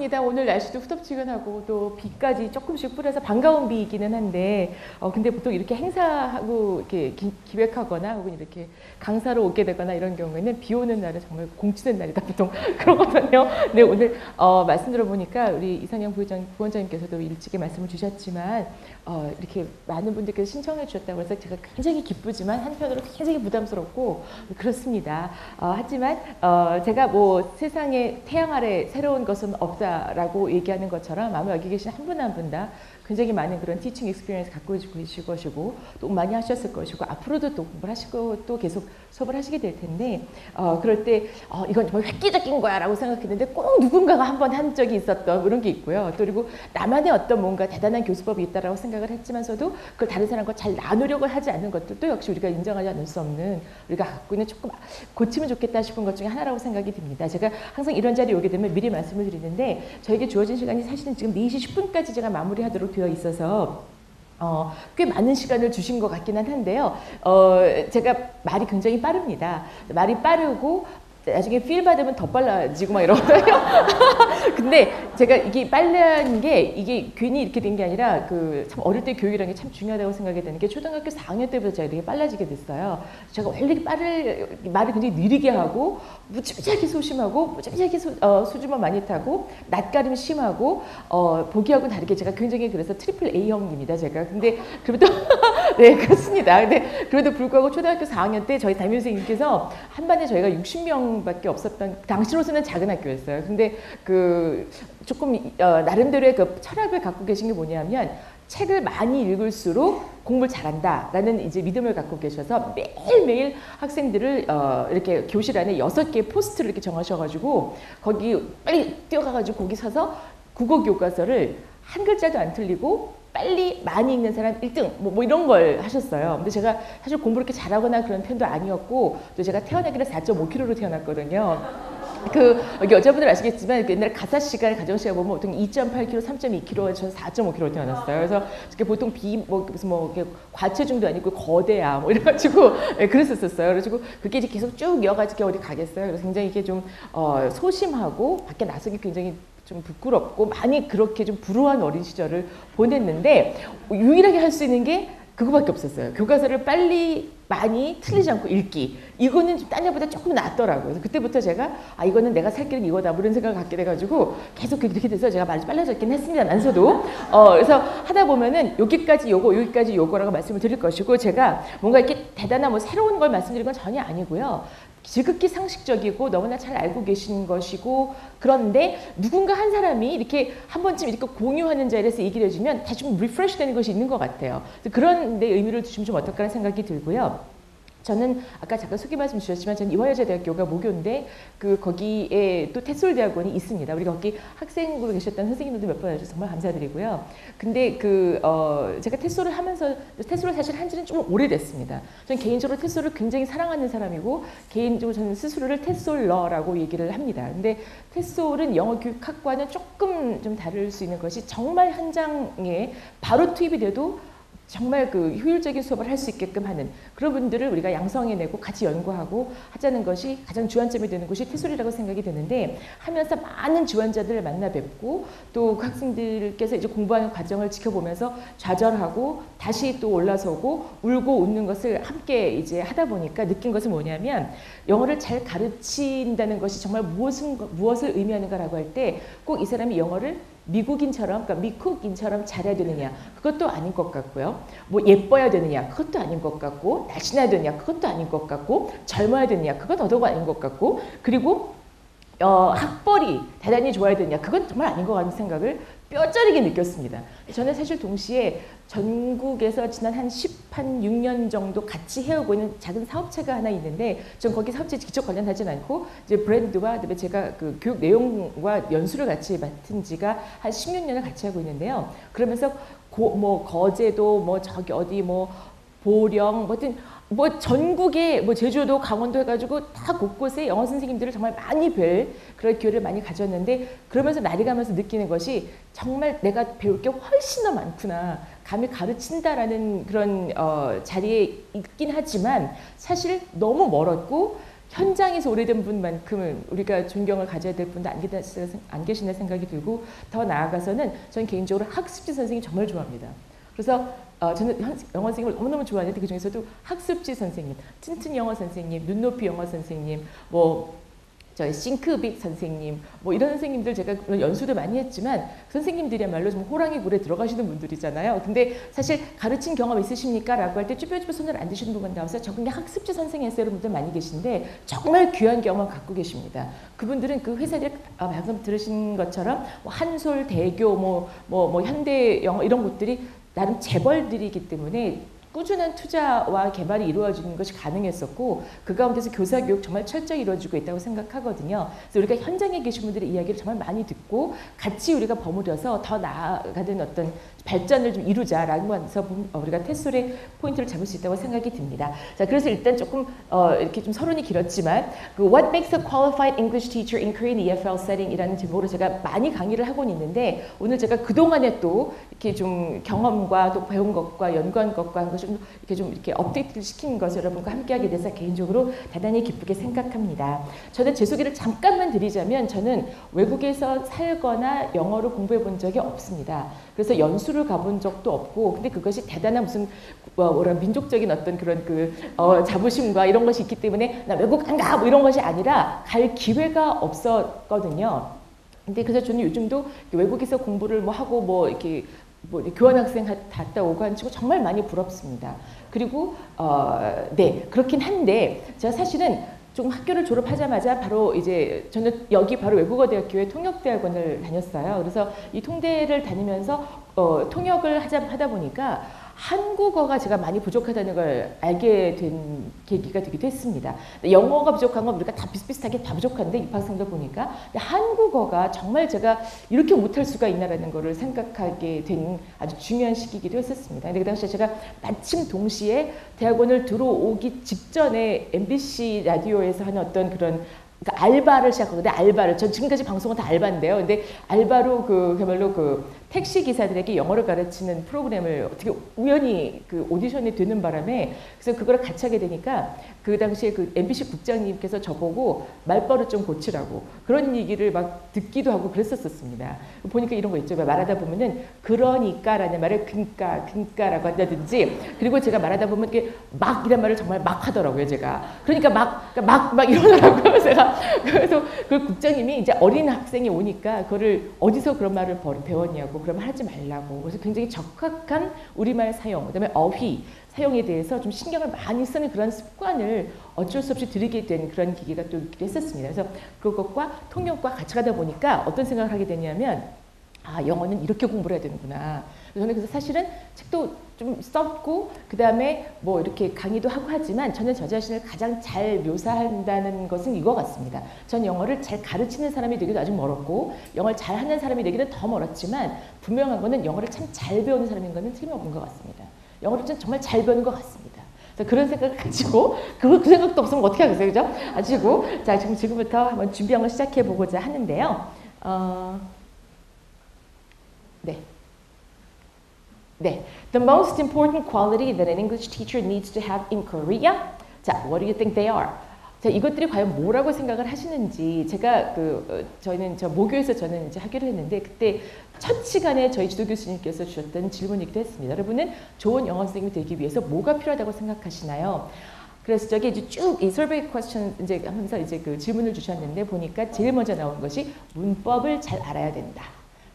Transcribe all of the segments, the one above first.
맞습니다. 오늘 날씨도 후덥지근하고 또 비까지 조금씩 뿌려서 반가운 비이기는 한데 근데 보통 이렇게 행사하고 이렇게 기획하거나 혹은 이렇게 강사로 오게 되거나 이런 경우에는 비 오는 날은 정말 공치는 날이다 보통 그러거든요. 근데 오늘 말씀 들어보니까 우리 이상영 부원장님께서도 일찍이 말씀을 주셨지만 이렇게 많은 분들께서 신청해 주셨다고 해서 제가 굉장히 기쁘지만 한편으로 굉장히 부담스럽고 그렇습니다. 하지만 제가 뭐 세상에 태양 아래 새로운 것은 없다라고 얘기하는 것처럼 아마 여기 계신 한 분 한 분 다 굉장히 많은 그런 티칭 익스피리언스 갖고 계실 것이고 또 많이 하셨을 것이고 앞으로도 또 공부를 하시고 또 계속 수업을 하시게 될 텐데 그럴 때 이건 정말 획기적인 거야 라고 생각했는데 꼭 누군가가 한 번 한 적이 있었던 그런 게 있고요. 또 그리고 나만의 어떤 뭔가 대단한 교수법이 있다라고 생각을 했지만서도 그걸 다른 사람과 잘 나누려고 하지 않는 것들도 역시 우리가 인정하지 않을 수 없는 우리가 갖고 있는 조금 고치면 좋겠다 싶은 것 중에 하나라고 생각이 듭니다. 제가 항상 이런 자리에 오게 되면 미리 말씀을 드리는데 저에게 주어진 시간이 사실은 지금 4시 10분까지 제가 마무리하도록 되어 있어서 꽤 많은 시간을 주신 것 같기는 한데요. 제가 말이 굉장히 빠릅니다. 말이 빠르고 나중에 필 받으면 더 빨라지고 막 이러거든요. 근데 제가 이게 빨라는 게 이게 괜히 이렇게 된 게 아니라 참 어릴 때 교육이라는 게 참 중요하다고 생각이 되는 게 초등학교 4학년 때부터 제가 되게 빨라지게 됐어요. 제가 원래 말을 굉장히 느리게 하고 무지무지하게 소심하고 무지무지하게 수줍어 많이 타고 낯가림 심하고 보기하고는 다르게 제가 굉장히 그래서 트리플 A형입니다. 제가. 근데 그래도 네 그렇습니다. 근데 그래도 불구하고 초등학교 4학년 때 저희 담임선생님께서 한 반에 저희가 60명밖에 없었던 당시로서는 작은 학교였어요. 근데 조금 나름대로의 그 철학을 갖고 계신 게 뭐냐면 책을 많이 읽을수록 공부를 잘한다라는 이제 믿음을 갖고 계셔서 매일매일 학생들을 이렇게 교실 안에 6개의 포스트를 이렇게 정하셔가지고 거기 빨리 뛰어가가지고 거기 서서 국어 교과서를 한 글자도 안 틀리고 빨리 많이 읽는 사람 1등 뭐 이런 걸 하셨어요. 근데 제가 사실 공부를 이렇게 잘하거나 그런 편도 아니었고 또 제가 태어나기는 4.5kg로 태어났거든요. 여기 여자분들 아시겠지만 옛날에 가사 시간, 가정 시간 보면 보통 2.8kg, 3.2kg, 저는 4.5kg 태어났어요. 그래서 보통 무슨 과체중도 아니고 거대야 뭐 이래가지고 네, 그랬었어요. 그래가지고 그게 이제 계속 쭉 이어가지고 어디 가겠어요. 그래서 굉장히 이게 좀 소심하고 밖에 나서기 굉장히 좀 부끄럽고 많이 그렇게 좀 불우한 어린 시절을 보냈는데 유일하게 할 수 있는 게 그거밖에 없었어요. 교과서를 빨리 많이 틀리지 않고 읽기. 이거는 좀 딴 애보다 조금 낫더라고요. 그래서 그때부터 제가 이거는 내가 살 길은 이거다 뭐 이런 생각을 갖게 돼가지고 계속 그렇게 돼서 제가 말이 빨라졌긴 했습니다만서도 그래서 하다 보면은 여기까지 요거 여기까지 요거라고 말씀을 드릴 것이고 제가 뭔가 이렇게 대단한 뭐 새로운 걸 말씀드린 건 전혀 아니고요. 지극히 상식적이고 너무나 잘 알고 계신 것이고 그런데 누군가 한 사람이 이렇게 한 번쯤 이렇게 공유하는 자리에서 얘기를 해주면 다시 좀 리프레시 되는 것이 있는 것 같아요. 그런 데 의미를 두시면 좀 어떨까 하는 생각이 들고요. 저는 아까 잠깐 소개 말씀 주셨지만 저는 이화여자대학교가 모교인데 거기에 또 테솔대학원이 있습니다. 우리 거기 학생으로 계셨던 선생님들도 몇 번 해주셔서 정말 감사드리고요. 근데 제가 테솔을 하면서 테솔을 사실 한 지는 좀 오래됐습니다. 저는 개인적으로 테솔을 굉장히 사랑하는 사람이고 개인적으로 저는 스스로를 테솔러라고 얘기를 합니다. 근데 테솔은 영어 교육학과는 조금 좀 다를 수 있는 것이 정말 현장에 바로 투입이 돼도 정말 효율적인 수업을 할 수 있게끔 하는 그런 분들을 우리가 양성해내고 같이 연구하고 하자는 것이 가장 주안점이 되는 곳이 테솔이라고 생각이 되는데 하면서 많은 지원자들을 만나 뵙고 또 그 학생들께서 이제 공부하는 과정을 지켜보면서 좌절하고 다시 또 올라서고 울고 웃는 것을 함께 이제 하다 보니까 느낀 것은 뭐냐면 영어를 잘 가르친다는 것이 정말 무엇을 의미하는가라고 할 때 꼭 이 사람이 영어를 미국인처럼, 그러니까 미국인처럼 잘해야 되느냐, 그것도 아닌 것 같고요. 뭐 예뻐야 되느냐, 그것도 아닌 것 같고, 날씬해야 되느냐, 그것도 아닌 것 같고, 젊어야 되느냐, 그건 더더욱 아닌 것 같고, 그리고 학벌이 대단히 좋아야 되느냐, 그건 정말 아닌 것 같은 생각을 뼈저리게 느꼈습니다. 저는 사실 동시에 전국에서 지난 한 6년 정도 같이 해오고 있는 작은 사업체가 하나 있는데 전 거기 사업체에 직접 관련하진 않고 이제 브랜드와 그다음에 제가 교육 내용과 연수를 같이 맡은 지가 한 16년을 같이 하고 있는데요. 그러면서 거제도 뭐 저기 어디 뭐 보령 뭐 전국에 뭐 제주도 강원도 해가지고 다 곳곳에 영어 선생님들을 정말 많이 뵐 그런 기회를 많이 가졌는데 그러면서 날이 가면서 느끼는 것이 정말 내가 배울 게 훨씬 더 많구나. 감히 가르친다라는 그런 자리에 있긴 하지만 사실 너무 멀었고 현장에서 오래된 분만큼은 우리가 존경을 가져야 될 분도 안 계시나 생각이 들고 더 나아가서는 저는 개인적으로 학습지 선생님 정말 좋아합니다. 그래서 저는 영어 선생님을 너무너무 좋아하는데 그중에서도 학습지 선생님, 튼튼 영어 선생님, 눈높이 영어 선생님, 뭐 저희 싱크빅 선생님, 뭐 이런 선생님들 제가 연수도 많이 했지만 그 선생님들이야말로 좀 호랑이 굴에 들어가시는 분들이잖아요. 근데 사실 가르친 경험 있으십니까? 라고 할 때 쭈뼛쭈뼛 손을 안 드시는 분간 나와서 저 그냥 학습지 선생님 했어요. 분들 많이 계신데 정말 귀한 경험을 갖고 계십니다. 그분들은 그 회사들 방금 들으신 것처럼 뭐 한솔, 대교, 현대 영어 이런 곳들이 나름 재벌들이기 때문에 꾸준한 투자와 개발이 이루어지는 것이 가능했었고 그 가운데서 교사 교육 정말 철저히 이루어지고 있다고 생각하거든요. 그래서 우리가 현장에 계신 분들의 이야기를 정말 많이 듣고 같이 우리가 버무려서 더 나아가는 어떤 발전을 좀 이루자라고 해서 우리가 테솔의 포인트를 잡을 수 있다고 생각이 듭니다. 자, 그래서 일단 조금 이렇게 좀 서론이 길었지만 그 What makes a qualified English teacher in Korean EFL setting이라는 제목으로 제가 많이 강의를 하고 있는데 오늘 제가 그동안에 또 이렇게 좀 경험과 또 배운 것과 연구한 것과 한 것을 좀 이렇게 업데이트를 시킨 것을 여러분과 함께하게 돼서 개인적으로 대단히 기쁘게 생각합니다. 저는 제 소개를 잠깐만 드리자면 저는 외국에서 살거나 영어를 공부해 본 적이 없습니다. 그래서 연수를 가본 적도 없고 근데 그것이 대단한 무슨 민족적인 어떤 그런 자부심과 이런 것이 있기 때문에 나 외국 안 가! 뭐 이런 것이 아니라 갈 기회가 없었거든요. 근데 그래서 저는 요즘도 외국에서 공부를 뭐 하고 뭐 이렇게 교환학생 갔다 오고 한 친구 정말 많이 부럽습니다. 그리고 네 그렇긴 한데 제가 사실은 좀 학교를 졸업하자마자 바로 이제 저는 여기 바로 외국어대학교의 통역대학원을 다녔어요. 그래서 이 통대를 다니면서 통역을 하다 보니까 한국어가 제가 많이 부족하다는 걸 알게 된 계기가 되기도 했습니다. 영어가 부족한 건 우리가 다 비슷비슷하게 다 부족한데 입학생들 보니까 한국어가 정말 제가 이렇게 못할 수가 있나라는 거를 생각하게 된 아주 중요한 시기이기도 했었습니다. 근데 그 당시에 제가 마침 동시에 대학원을 들어오기 직전에 MBC 라디오에서 하는 어떤 그런 그러니까 알바를 시작하거든요. 알바를. 전 지금까지 방송은 다 알바인데요. 근데 알바로 그야말로 택시 기사들에게 영어를 가르치는 프로그램을 어떻게 우연히 오디션이 되는 바람에 그래서 그걸 같이 하게 되니까 그 당시에 MBC 국장님께서 저보고 말버릇 좀 고치라고 그런 얘기를 막 듣기도 하고 그랬었습니다. 보니까 이런 거 있죠. 말하다 보면은 그러니까라는 말을 그니까라고 한다든지 그리고 제가 말하다 보면 이렇게 막 이란 말을 정말 막 하더라고요. 제가. 그러니까 막 이러더라고요. 그래서 그 국장님이 이제 어린 학생이 오니까 그거를 어디서 그런 말을 배웠냐고 그러면 하지 말라고. 그래서 굉장히 적확한 우리말 사용, 그다음에 어휘 사용에 대해서 좀 신경을 많이 쓰는 그런 습관을 어쩔 수 없이 들이게 된 그런 기기가 또 있기도 했었습니다. 그래서 그것과 통역과 같이 가다 보니까 어떤 생각을 하게 되냐면 영어는 이렇게 공부를 해야 되는구나. 저는 그래서 사실은 책도 좀 썼고 그 다음에 뭐 이렇게 강의도 하고 하지만 저는 저 자신을 가장 잘 묘사한다는 것은 이거 같습니다. 전 영어를 잘 가르치는 사람이 되기도 아직 멀었고 영어를 잘하는 사람이 되기는 더 멀었지만 분명한 거는 영어를 참 잘 배우는 사람인 거는 틀림없는 것 같습니다. 영어를 정말 잘 배우는 것 같습니다. 그런 생각을 가지고 그 생각도 없으면 어떻게 하겠어요, 그죠? 가지고 자 지금부터 한번 준비한 걸 시작해 보고자 하는데요. 네. The most important quality that an English teacher needs to have in Korea. 자, what do you think they are? 자, 이것들이 과연 뭐라고 생각을 하시는지 제가 저희는 모교에서 저는 이제 하기로 했는데 그때 첫 시간에 저희 지도 교수님께서 주셨던 질문이기도 했습니다. 여러분은 좋은 영어 선생님이 되기 위해서 뭐가 필요하다고 생각하시나요? 그래서 저기 이제 쭉 이 survey question 이제 하면서 이제 질문을 주셨는데 보니까 제일 먼저 나온 것이 문법을 잘 알아야 된다.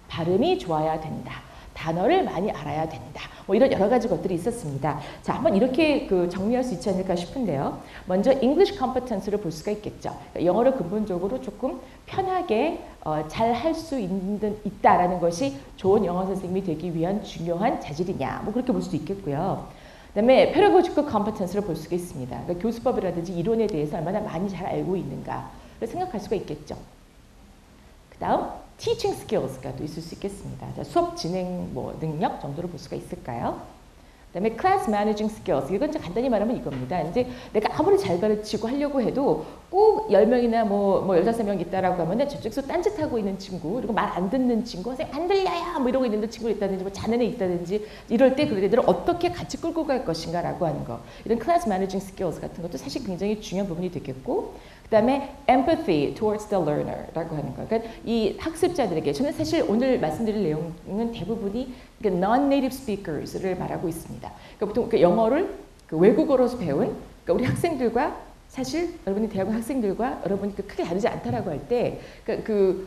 발음이 좋아야 된다. 단어를 많이 알아야 된다. 뭐 이런 여러 가지 것들이 있었습니다. 자, 한번 이렇게 정리할 수 있지 않을까 싶은데요. 먼저 English competence를 볼 수가 있겠죠. 그러니까 영어를 근본적으로 조금 편하게 잘 할 수 있다라는 것이 좋은 영어 선생님이 되기 위한 중요한 자질이냐. 뭐 그렇게 볼 수도 있겠고요. 그다음에 pedagogical competence를 볼 수가 있습니다. 그러니까 교수법이라든지 이론에 대해서 얼마나 많이 잘 알고 있는가를 생각할 수가 있겠죠. 그다음 teaching skills가 또 있을 수 있겠습니다. 자, 수업 진행 능력 정도로 볼 수가 있을까요? 그다음에 class managing skills. 이건 이제 간단히 말하면 이겁니다. 이제 내가 아무리 잘 가르치고 하려고 해도 꼭 10명이나 뭐 15명 있다라고 하면은 저쪽에서 딴짓하고 있는 친구, 그리고 말 안 듣는 친구, 선생님 안 들려요! 뭐 이러고 있는 친구가 있다든지, 뭐 자는 애 있다든지, 이럴 때 그런 애들을 어떻게 같이 끌고 갈 것인가라고 하는 거. 이런 class managing skills 같은 것도 사실 굉장히 중요한 부분이 되겠고, 그 다음에 empathy towards the learner라고 하는 거. 그러니까 이 학습자들에게, 저는 사실 오늘 말씀드릴 내용은 대부분이 non-native speakers를 말하고 있습니다. 그러니까 보통 그 영어를 그 외국어로서 배운 그러니까 우리 학생들과 사실 여러분이 대학원 학생들과 여러분이 크게 다르지 않다라고 할 때,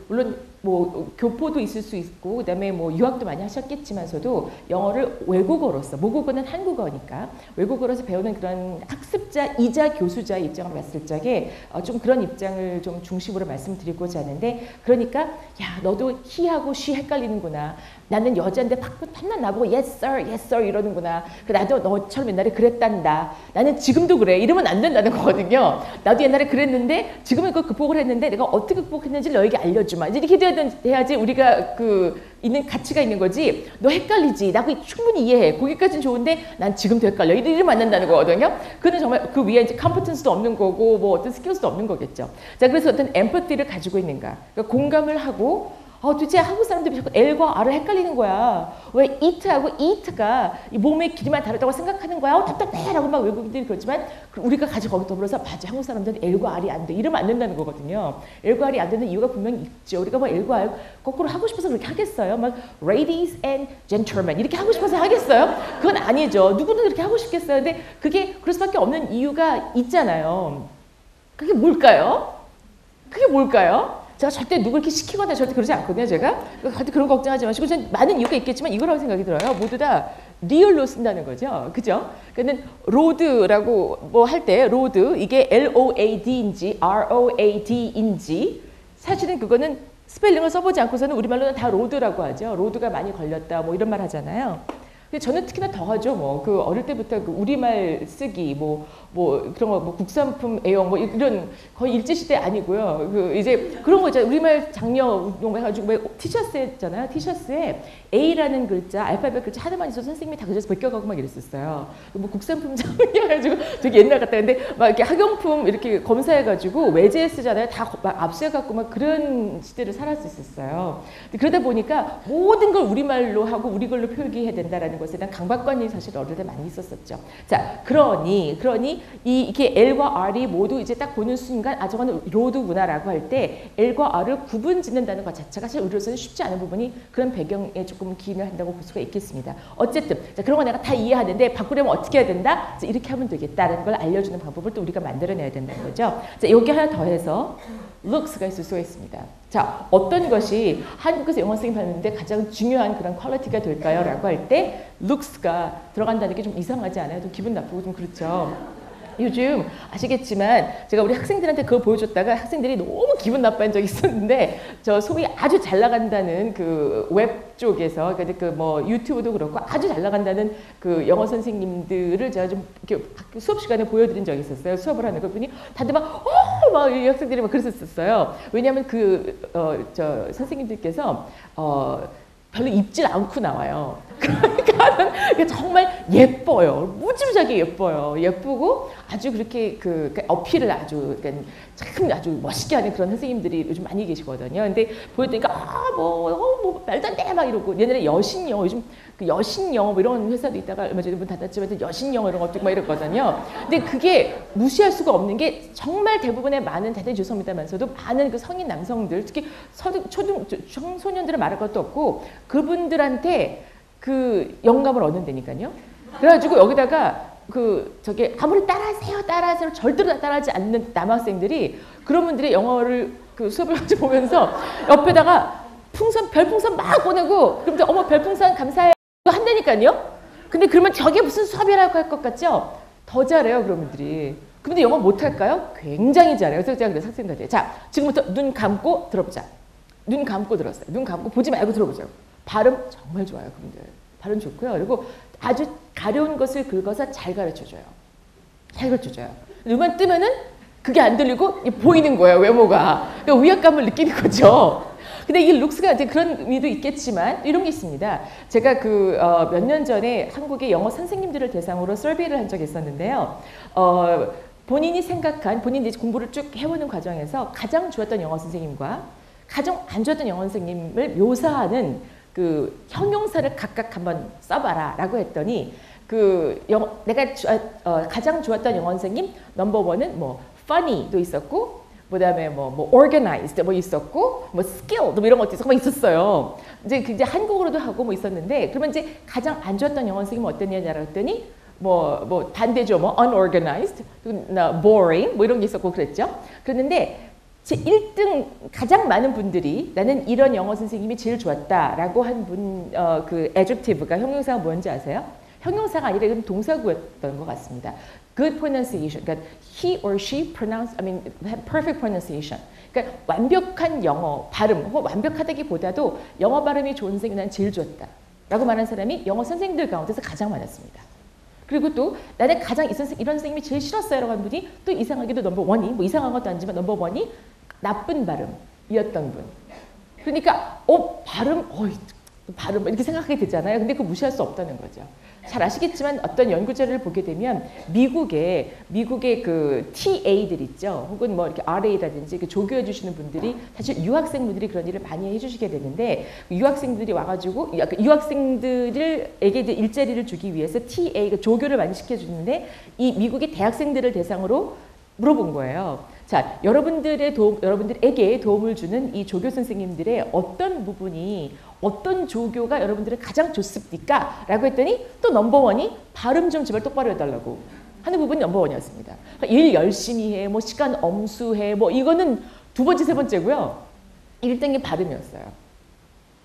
물론 뭐 교포도 있을 수 있고, 그다음에 뭐 유학도 많이 하셨겠지만서도 영어를 외국어로서, 모국어는 한국어니까 외국어로서 배우는 그런 학습자이자 교수자의 입장으로 봤을 적에 좀 그런 입장을 좀 중심으로 말씀드리고자 하는데, 그러니까 야 너도 he하고 she 헷갈리는구나. 나는 여자인데 탐난 나보고 yes sir, yes sir 이러는구나. 나도 너처럼 옛날에 그랬단다. 나는 지금도 그래. 이러면 안 된다는 거거든요. 나도 옛날에 그랬는데 지금은 그걸 극복을 했는데 내가 어떻게 극복했는지를 너에게 알려주마. 이렇게 해야지 우리가 있는 가치가 있는 거지. 너 헷갈리지. 나 그거 충분히 이해해. 거기까지는 좋은데 난 지금도 헷갈려. 이러면 안 된다는 거거든요. 그는 정말 그 위에 이제 컴피턴스도 없는 거고 뭐 어떤 스킬스도 없는 거겠죠. 자, 그래서 어떤 엠퍼티를 가지고 있는가. 그러니까 공감을 하고 도대체 한국 사람들이 자꾸 L과 R을 헷갈리는 거야. 왜 eat하고 eat가 이 몸의 길이만 다르다고 생각하는 거야. 답답해 라고 막 외국인들이 그러지만 우리가 같이 거기 더불어서 맞아. 한국 사람들은 L과 R이 안 돼. 이러면 안 된다는 거거든요. L과 R이 안 되는 이유가 분명히 있죠. 우리가 뭐 L과 R 거꾸로 하고 싶어서 그렇게 하겠어요. 막 ladies and gentlemen 이렇게 하고 싶어서 하겠어요? 그건 아니죠. 누구든 그렇게 하고 싶겠어요. 근데 그게 그럴 수밖에 없는 이유가 있잖아요. 그게 뭘까요? 그게 뭘까요? 제가 절대 누굴 이렇게 시키거나 절대 그러지 않거든요, 제가. 그런 걱정하지 마시고, 저는 많은 이유가 있겠지만 이거라고 생각이 들어요. 모두 다 리얼로 쓴다는 거죠. 그죠? 그러니까 로드라고 뭐 할 때, 로드, 이게 L-O-A-D인지 R-O-A-D인지, 사실은 그거는 스펠링을 써보지 않고서는 우리말로는 다 로드라고 하죠. 로드가 많이 걸렸다, 뭐 이런 말 하잖아요. 근데 저는 특히나 더 하죠. 뭐 어릴 때부터 그 우리말 쓰기 뭐 그런 거 뭐 국산품 애용 뭐 이런 거의 일제시대 아니고요. 이제 그런 거 있잖아요. 우리말 장려 운동 해가지고 뭐 티셔츠 했잖아요. 티셔츠에 A라는 글자, 알파벳 글자 하나만 있어서 선생님이 다 그래서 벗겨가고 막 이랬었어요. 뭐 국산품 장려해가지고 되게 옛날 같다. 근데 막 이렇게 학용품 이렇게 검사해가지고 외제 쓰잖아요. 다 막 압수해갖고 막 그런 시대를 살았었어요. 그러다 보니까 모든 걸 우리말로 하고 우리 걸로 표기해야 된다라는 것에 대한 강박관념이 사실 어릴 때 많이 있었었죠. 자, 그러니 이게 L과 R이 모두 이제 딱 보는 순간 저거는 로드구나라고 할 때 L과 R을 구분 짓는다는 것 자체가 사실 우리로서는 쉽지 않은 부분이 그런 배경에 조금 기인을 한다고 볼 수가 있겠습니다. 어쨌든 자, 그런 거 내가 다 이해하는데 바꾸려면 어떻게 해야 된다? 자, 이렇게 하면 되겠다라는 걸 알려주는 방법을 또 우리가 만들어내야 된다는 거죠. 자, 여기 하나 더해서 looks가 있을 수가 있습니다. 자, 어떤 것이 한국에서 영어 선생님 하는데 가장 중요한 그런 퀄리티가 될까요? 라고 할 때 looks가 들어간다는 게 좀 이상하지 않아요? 좀 기분 나쁘고 좀 그렇죠. 요즘 아시겠지만 제가 우리 학생들한테 그걸 보여줬다가 학생들이 너무 기분 나빠한 적이 있었는데 저 소위 아주 잘 나간다는 그 웹 쪽에서 그 뭐 유튜브도 그렇고 아주 잘 나간다는 그 영어 선생님들을 제가 좀 이렇게 수업 시간에 보여드린 적이 있었어요. 수업을 하는 거 보니 다들 막 이 학생들이 막 그랬었어요. 왜냐하면 저 선생님들께서 별로 입질 않고 나와요. 그러니까 정말 예뻐요. 무지무지하게 예뻐요. 예쁘고 아주 그렇게 어필을 아주 참 아주 멋있게 하는 그런 선생님들이 요즘 많이 계시거든요. 근데 보여드리니까 뭐 말도 안 돼 막 이러고 옛날에 여신영어 요즘 그 여신영어 뭐 이런 회사도 있다가 얼마 전에 문 닫았지만 여신영어 이런 것도 막 이랬거든요. 근데 그게 무시할 수가 없는 게 정말 대부분의 많은 대단히 죄송합니다만서도 많은 그 성인 남성들 특히 청소년들은 말할 것도 없고 그분들한테 그 영감을 얻는다니까요. 그래가지고 여기다가 아무리 따라하세요 절대로 따라하지 않는 남학생들이 그런 분들이 영어를 그 수업을 같이 보면서 옆에다가 별풍선 막 보내고 그러면서 어머 별풍선 감사해요 한다니까요. 근데 그러면 저게 무슨 수업이라고 할 것 같죠? 더 잘해요 그런 분들이. 근데 영어 못할까요? 굉장히 잘해요. 그래서 제가 그래서 학생들한테 자 지금부터 눈 감고 들어보자. 눈 감고 들었어요. 눈 감고 보지 말고 들어보자고. 발음 정말 좋아요, 그분들. 발음 좋고요. 그리고 아주 가려운 것을 긁어서 잘 가르쳐줘요. 잘 가르쳐줘요. 눈만 뜨면은 그게 안 들리고 보이는 거예요, 외모가. 그러니까 위압감을 느끼는 거죠. 근데 이 룩스가 이제 그런 의미도 있겠지만 이런 게 있습니다. 제가 그 몇 년 전에 한국의 영어 선생님들을 대상으로 서베이를 한 적이 있었는데요. 본인이 생각한 본인이 이제 공부를 쭉 해오는 과정에서 가장 좋았던 영어 선생님과 가장 안 좋았던 영어 선생님을 묘사하는 그 형용사를 각각 한번 써봐라라고 했더니 내가 가장 좋았던 영어 선생님 넘버 원은 뭐 funny도 있었고, 그다음에 뭐 organized 뭐 있었고, 뭐 skilled 뭐 이런 것도 있었고 뭐 있었어요. 이제 한국어로도 하고 뭐 있었는데, 그러면 이제 가장 안 좋았던 영어 선생님은 어땠냐라고 했더니 뭐 반대죠. 뭐 unorganized, boring 뭐 이런 게 있었고 그랬죠. 그랬는데 제 1등 가장 많은 분들이 나는 이런 영어 선생님이 제일 좋았다라고 한 분 그 adjective가 형용사가 뭔지 아세요? 형용사가 아니라 이건 동사구였던 것 같습니다. Good pronunciation. 그러니까 he or she pronounced, had perfect pronunciation. 그러니까 완벽한 영어 발음, 혹은 완벽하다기보다도 영어 발음이 좋은 선생님이 난 제일 좋았다 라고 말하는 사람이 영어 선생님들 가운데서 가장 많았습니다. 그리고 또 나는 가장 이런 선생님이 제일 싫었어요 라고 한 분이 또 이상하게도 넘버 원이, 뭐 이상한 것도 아니지만 넘버 원이 나쁜 발음이었던 분. 그러니까 발음 이렇게 생각하게 되잖아요. 근데 그거 무시할 수 없다는 거죠. 잘 아시겠지만 어떤 연구자를 보게 되면 미국의 그 TA들 있죠. 혹은 뭐 이렇게 RA라든지 조교해 주시는 분들이 사실 유학생분들이 그런 일을 많이 해주시게 되는데, 유학생들이 와가지고 유학생들에게 일자리를 주기 위해서 TA, 조교를 많이 시켜주는데 이 미국의 대학생들을 대상으로 물어본 거예요. 자, 여러분들에게 도움을 주는 이 조교 선생님들의 어떤 부분이, 어떤 조교가 여러분들은 가장 좋습니까? 라고 했더니 또 넘버 원이 발음 좀 제발 똑바로 해달라고 하는 부분이 넘버 원이었습니다. 일 열심히 해, 뭐 시간 엄수해, 뭐 이거는 두 번째, 세 번째고요. 1등이 발음이었어요.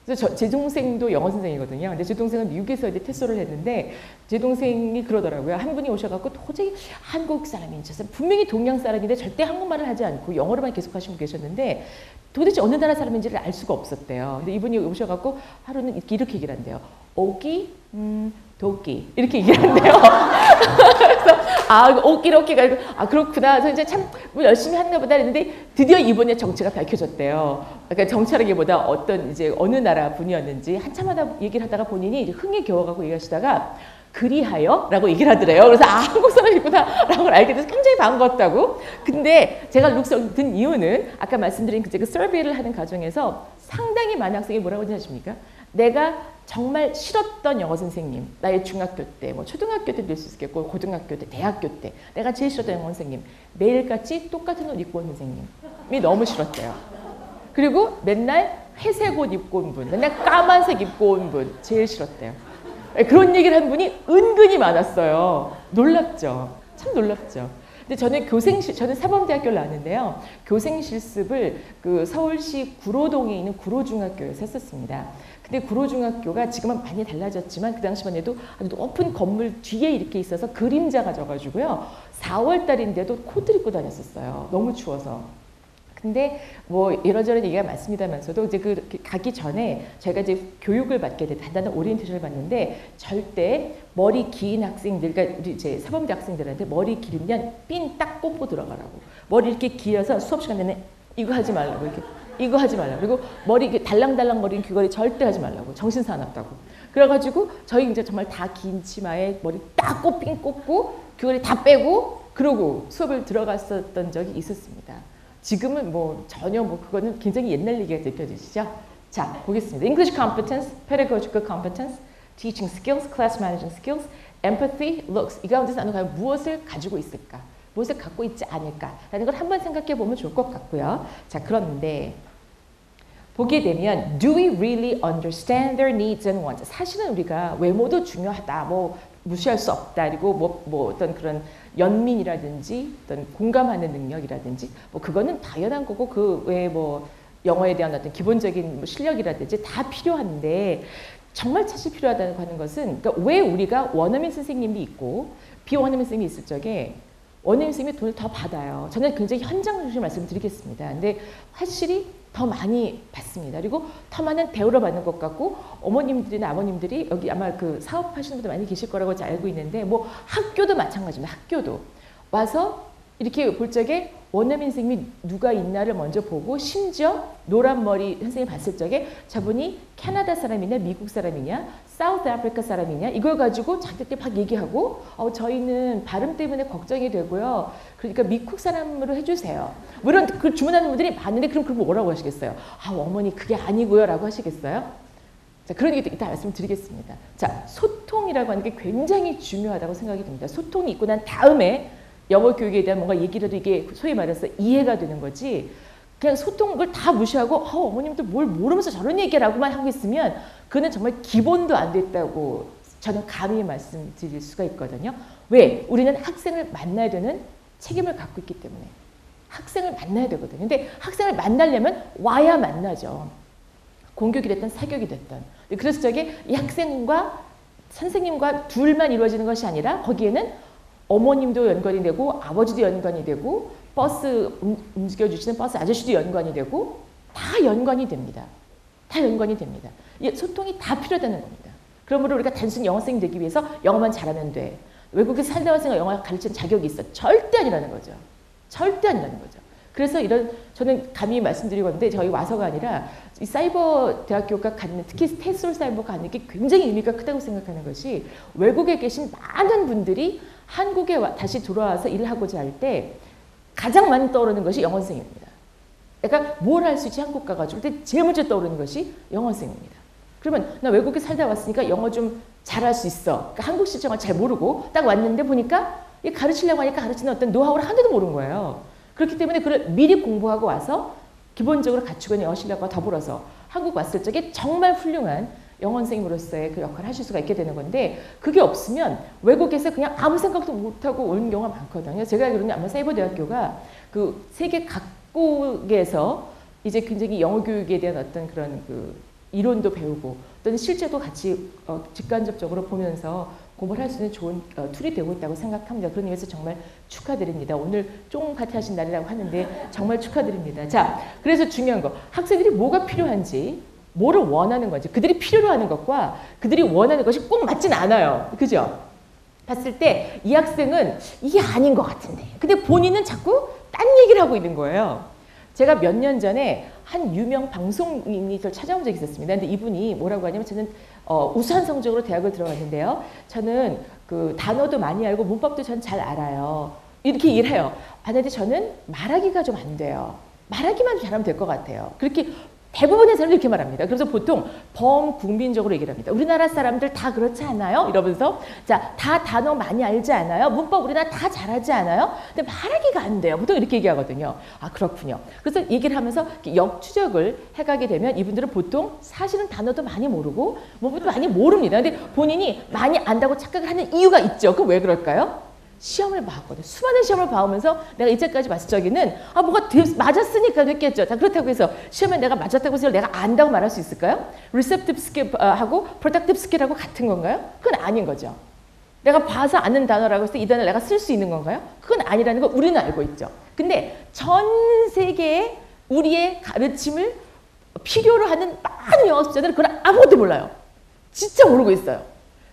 그래서 제 동생도 영어 선생이거든요. 근데 제 동생은 미국에서 이제 퇴소를 했는데 제 동생이 그러더라고요. 한 분이 오셔갖고 도저히 한국 사람인 척, 분명히 동양 사람인데 절대 한국말을 하지 않고 영어로만 계속 하시고 계셨는데 도대체 어느 나라 사람인지를 알 수가 없었대요. 근데 이분이 오셔갖고 하루는 이렇게 얘기를 한대요. 오기, 도끼 이렇게 얘기를 한대요. 그래서 오끼가 그렇구나. 그래서 이제 참 열심히 했나 보다 했는데 드디어 이번에 정체가 밝혀졌대요. 그러니까 정체라기보다 이제 어느 나라 분이었는지 한참 얘기를 하다가 본인이 이제 흥에 겨워가고 얘기하시다가 그리하여? 라고 얘기를 하더래요. 그래서 한국 사람이구나 라고 알게 돼서 굉장히 반가웠다고. 근데 제가 룩스를 든 이유는 아까 말씀드린 그 서베이를 하는 과정에서 상당히 많은 학생이 뭐라고 하십니까? 내가 정말 싫었던 영어 선생님, 나의 중학교 때, 뭐 초등학교 때도 될 수 있겠고, 고등학교 때, 대학교 때, 내가 제일 싫었던 영어 선생님, 매일같이 똑같은 옷 입고 온 선생님이 너무 싫었대요. 그리고 맨날 회색 옷 입고 온 분, 맨날 까만색 입고 온 분, 제일 싫었대요. 그런 얘기를 한 분이 은근히 많았어요. 놀랍죠? 참 놀랍죠? 근데 저는 사범대학교를 나왔는데요. 교생 실습을 그 서울시 구로동에 있는 구로중학교에서 했었습니다. 근데 구로중학교가 지금은 많이 달라졌지만 그 당시만 해도 아주 높은 건물 뒤에 이렇게 있어서 그림자가 져가지고요. 4월 달인데도 코트를 입고 다녔었어요. 너무 추워서. 근데 뭐 이러저런 얘기가 많습니다면서도 이제 가기 전에 저희가 이제 교육을 받게 돼 단단한 오리엔테이션을 받는데 절대 머리 긴 학생들, 그러니까 우리 이제 사범대 학생들한테 머리 길면 핀 딱 꽂고 들어가라고. 머리 이렇게 길어서 수업 시간 내내 이거 하지 말라고 이거 하지 말라고. 그리고 머리 이렇게 달랑달랑 거리는 귀걸이 절대 하지 말라고. 정신 사납다고. 그래가지고 저희 이제 정말 다 긴 치마에 머리 딱 핀 꽂고 귀걸이 다 빼고 그러고 수업을 들어갔었던 적이 있었습니다. 지금은 뭐 전혀 그거는 굉장히 옛날 얘기가 느껴지시죠? 자, 보겠습니다. English competence, pedagogical competence, teaching skills, class management skills, empathy, looks. 이 가운데서 나는 과연 무엇을 가지고 있을까? 무엇을 갖고 있지 않을까라는 걸 한번 생각해 보면 좋을 것 같고요. 자, 그런데 보게 되면 do we really understand their needs and wants? 사실은 우리가 외모도 중요하다. 뭐 무시할 수 없다. 그리고 뭐 어떤 그런 연민이라든지 어떤 공감하는 능력이라든지 뭐 그거는 당연한 거고 그 외에 뭐 영어에 대한 어떤 기본적인 실력이라든지 다 필요한데 정말 사실 필요하다고 하는 것은 그러니까 왜 우리가 원어민 선생님이 있고 비원어민 선생님이 있을 적에 원어민 선생님이 돈을 더 받아요. 저는 굉장히 현장 중심 말씀드리겠습니다. 근데 확실히 더 많이 받습니다. 그리고 더 많은 대우를 받는 것 같고 어머님들이나 아버님들이 여기 아마 그 사업하시는 분들 많이 계실 거라고 알고 있는데 뭐 학교도 마찬가지입니다. 학교도 와서 이렇게 볼 적에 원어민 선생님이 누가 있나를 먼저 보고 심지어 노란 머리 선생님이 봤을 적에 저분이 캐나다 사람이냐 미국 사람이냐 사우스 아프리카 사람이냐 이걸 가지고 자기들끼리 막 얘기하고 저희는 발음 때문에 걱정이 되고요. 그러니까 미국 사람으로 해주세요. 뭐 이런 그 주문하는 분들이 많은데 그럼 뭐라고 하시겠어요? 어머니 그게 아니고요 라고 하시겠어요? 자, 그런 얘기 이따 말씀드리겠습니다. 자, 소통이라고 하는 게 굉장히 중요하다고 생각이 듭니다. 소통이 있고 난 다음에 영어 교육에 대한 뭔가 얘기라도 이게 소위 말해서 이해가 되는 거지 그냥 소통을 다 무시하고 어머님들 뭘 모르면서 저런 얘기라고만 하고 있으면 그는 정말 기본도 안 됐다고 저는 감히 말씀드릴 수가 있거든요. 왜? 우리는 학생을 만나야 되는 책임을 갖고 있기 때문에 학생을 만나야 되거든요. 근데 학생을 만나려면 와야 만나죠. 공격이 됐든 사격이 됐든. 그래서 저게 이 학생과 선생님과 둘만 이루어지는 것이 아니라 거기에는 어머님도 연관이 되고 아버지도 연관이 되고 버스 움직여주시는 버스 아저씨도 연관이 되고 다 연관이 됩니다. 다 연관이 됩니다. 이 소통이 다 필요하다는 겁니다. 그러므로 우리가 단순히 영어 선생님 되기 위해서 영어만 잘하면 돼. 외국에 살다 와서 영어 가르치는 자격이 있어. 절대 아니라는 거죠. 절대 아니라는 거죠. 그래서 저는 감히 말씀드리고 있는데 저희 와서가 아니라 이 사이버 대학교가 갖는 특히 스테이솔 사이버가 갖는 게 굉장히 의미가 크다고 생각하는 것이 외국에 계신 많은 분들이 한국에 다시 돌아와서 일을 하고자 할 때 가장 많이 떠오르는 것이 영어 선생님입니다. 그러니까 뭘 할 수 있지 한국 가가지고 근데 제일 먼저 떠오르는 것이 영어 선생님입니다. 그러면 나 외국에 살다 왔으니까 영어 좀 잘할 수 있어. 그러니까 한국 실정을 잘 모르고 딱 왔는데 보니까 가르치려고 하니까 가르치는 어떤 노하우를 하나도 모르는 거예요. 그렇기 때문에 그걸 미리 공부하고 와서 기본적으로 갖추고 있는 영어 실력과 더불어서 한국 왔을 적에 정말 훌륭한 영어 선생님으로서의 그 역할을 하실 수가 있게 되는 건데 그게 없으면 외국에서 그냥 아무 생각도 못하고 오는 경우가 많거든요. 제가 알기로는 아마 사이버대학교가 그 세계 각국에서 이제 굉장히 영어 교육에 대한 어떤 그런 그 이론도 배우고 또는 실제도 같이 직간접적으로 보면서 공부를 할 수 있는 좋은 툴이 되고 있다고 생각합니다. 그런 의미에서 정말 축하드립니다. 오늘 쫑파티 하신 날이라고 하는데 정말 축하드립니다. 자, 그래서 중요한 거 학생들이 뭐가 필요한지 뭐를 원하는 건지 그들이 필요로 하는 것과 그들이 원하는 것이 꼭 맞진 않아요. 그죠? 봤을 때 이 학생은 이게 아닌 것 같은데 근데 본인은 자꾸 딴 얘기를 하고 있는 거예요. 제가 몇 년 전에 한 유명 방송인이 저를 찾아온 적이 있었습니다. 근데 이분이 뭐라고 하냐면 저는 우수한 성적으로 대학을 들어갔는데요. 저는 그 단어도 많이 알고 문법도 전 잘 알아요. 이렇게 얘기를 해요. 근데 저는 말하기가 좀 안 돼요. 말하기만 잘하면 될 것 같아요. 그렇게 대부분의 사람들이 이렇게 말합니다. 그래서 보통 범국민적으로 얘기를 합니다. 우리나라 사람들 다 그렇지 않아요? 이러면서 자, 다 단어 많이 알지 않아요? 문법 우리나라 다 잘하지 않아요? 근데 말하기가 안 돼요. 보통 이렇게 얘기하거든요. 아, 그렇군요. 그래서 얘기를 하면서 역추적을 해가게 되면 이분들은 보통 사실은 단어도 많이 모르고 문법도 많이 모릅니다. 근데 본인이 많이 안다고 착각을 하는 이유가 있죠. 그럼 왜 그럴까요? 시험을 봤거든. 수많은 시험을 봐오면서 내가 이제까지 봤을 적에는 뭐가 맞았으니까 됐겠죠. 다 그렇다고 해서 시험에 내가 맞았다고 해서 내가 안다고 말할 수 있을까요? Receptive skill하고 Productive skill하고 같은 건가요? 그건 아닌 거죠. 내가 봐서 아는 단어라고 해서 이 단어를 내가 쓸 수 있는 건가요? 그건 아니라는 걸 우리는 알고 있죠. 근데 전 세계에 우리의 가르침을 필요로 하는 많은 영어학자들은 그걸 아무것도 몰라요. 진짜 모르고 있어요.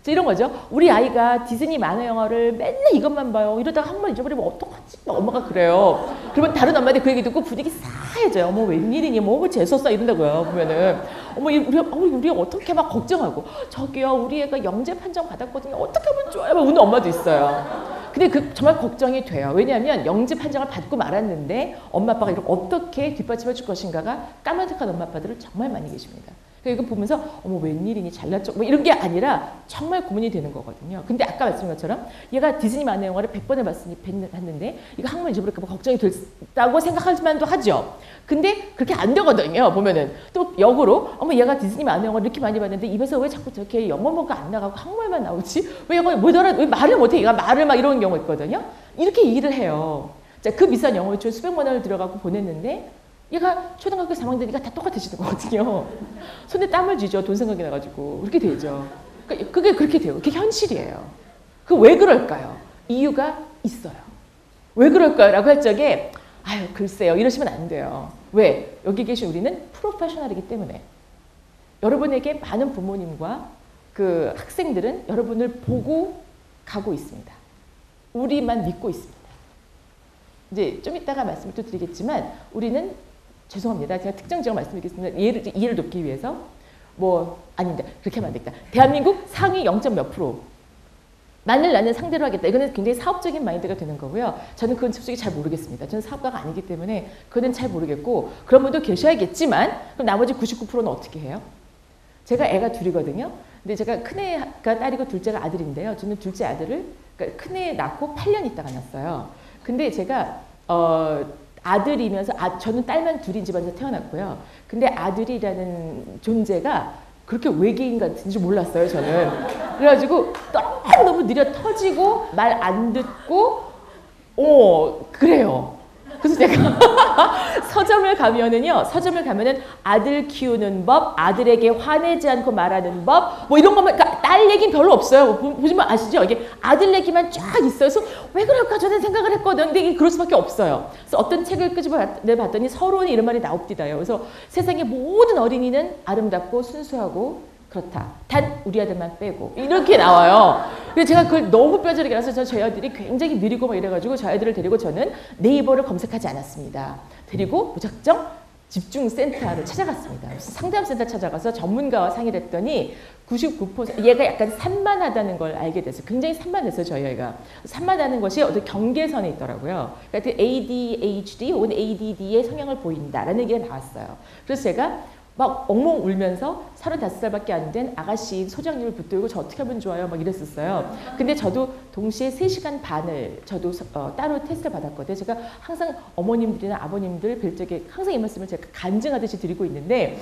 이런 거죠. 우리 아이가 디즈니 만화 영화를 맨날 이것만 봐요. 이러다가 한번 잊어버리면 어떡하지? 엄마가 그래요. 그러면 다른 엄마들 그 얘기 듣고 분위기 싸해져요. 어머 웬일이니? 뭐 재수없어 이런다고요. 보면은 어머 우리 어떻게 막 걱정하고 저기요 우리 애가 영재 판정 받았거든요. 어떻게 하면 좋아요? 막 우는 엄마도 있어요. 근데 그 정말 걱정이 돼요. 왜냐하면 영재 판정을 받고 말았는데 엄마 아빠가 이걸 어떻게 뒷받침해 줄 것인가가 까마득한 엄마 아빠들은 정말 많이 계십니다. 이거 보면서 어머 웬일이니 잘났죠? 뭐 이런 게 아니라 정말 고민이 되는 거거든요. 근데 아까 말씀한 것처럼 얘가 디즈니 만화 영화를 100번을 봤는데 이거 학문 잊어버릴까 봐 걱정이 됐다고 생각할 만도 하죠. 근데 그렇게 안 되거든요. 보면은 또 역으로 어머 얘가 디즈니 만화 영화를 이렇게 많이 봤는데 입에서 왜 자꾸 저렇게 영어가 안 나가고 한국말만 나오지? 왜 영어 왜 말을 못해? 얘가 말을 막 이런 경우 있거든요. 이렇게 얘기를 해요. 자, 그 비싼 영어 유치원 수백만 원을 들어가고 보냈는데 얘가 초등학교 3학년 되니까 다 똑같아지는 거거든요. 손에 땀을 쥐죠. 돈 생각이 나가지고. 그렇게 되죠. 그러니까 그게 그렇게 돼요. 그게 현실이에요. 그 왜 그럴까요? 이유가 있어요. 왜 그럴까요? 라고 할 적에 아유 글쎄요. 이러시면 안 돼요. 왜? 여기 계신 우리는 프로페셔널이기 때문에. 여러분에게 많은 부모님과 그 학생들은 여러분을 보고 가고 있습니다. 우리만 믿고 있습니다. 이제 좀 이따가 말씀을 또 드리겠지만 우리는 죄송합니다. 제가 특정 지역 말씀드리겠습니다. 이해를 돕기 위해서 뭐 아닙니다. 그렇게 하면 안 되겠다. 대한민국 상위 0. 몇 프로 만을 나는 상대로 하겠다. 이거는 굉장히 사업적인 마인드가 되는 거고요. 저는 그건 솔직히 잘 모르겠습니다. 저는 사업가가 아니기 때문에 그거는 잘 모르겠고 그런 분도 계셔야겠지만 그럼 나머지 99%는 어떻게 해요? 제가 애가 둘이거든요. 근데 제가 큰애가 딸이고 둘째가 아들인데요. 저는 둘째 아들을 그러니까 큰애 낳고 8년 있다가 낳았어요. 근데 제가 아들이면서 저는 딸만 둘인 집안에서 태어났고요. 근데 아들이라는 존재가 그렇게 외계인 같은지 몰랐어요, 저는. 그래가지고 너무 느려 터지고 말 안 듣고 그래요. 그래서 제가 서점을 가면은 아들 키우는 법, 아들에게 화내지 않고 말하는 법, 뭐 이런 것만, 그러니까 딸 얘기는 별로 없어요. 보시면 아시죠? 이게 아들 얘기만 쫙 있어서 왜 그럴까 저는 생각을 했거든. 근데 이게 그럴 수밖에 없어요. 그래서 어떤 책을 끄집어내봤더니 서론에 이런 말이 나옵디다요. 그래서 세상의 모든 어린이는 아름답고 순수하고 그렇다. 단 우리 아들만 빼고 이렇게 나와요. 그래서 제가 그걸 너무 뼈저리게 알아서 저희 아들이 굉장히 느리고 막 이래가지고 저희 아들을 데리고 저는 네이버를 검색하지 않았습니다. 데리고 무작정 집중센터를 찾아갔습니다. 상담센터 찾아가서 전문가와 상의를 했더니 99% 얘가 약간 산만하다는 걸 알게 됐어요. 굉장히 산만했어요, 저희 아이가. 산만하는 것이 어떤 경계선에 있더라고요. 그러니까 ADHD 혹은 ADD의 성향을 보인다라는 얘기가 나왔어요. 그래서 제가 막 엉엉 울면서 35살밖에 안 된 아가씨 소장님을 붙들고 저 어떻게 하면 좋아요? 막 이랬었어요. 근데 저도 동시에 3시간 반을 저도 따로 테스트를 받았거든요. 제가 항상 어머님들이나 아버님들 뵐 적에 항상 이 말씀을 제가 간증하듯이 드리고 있는데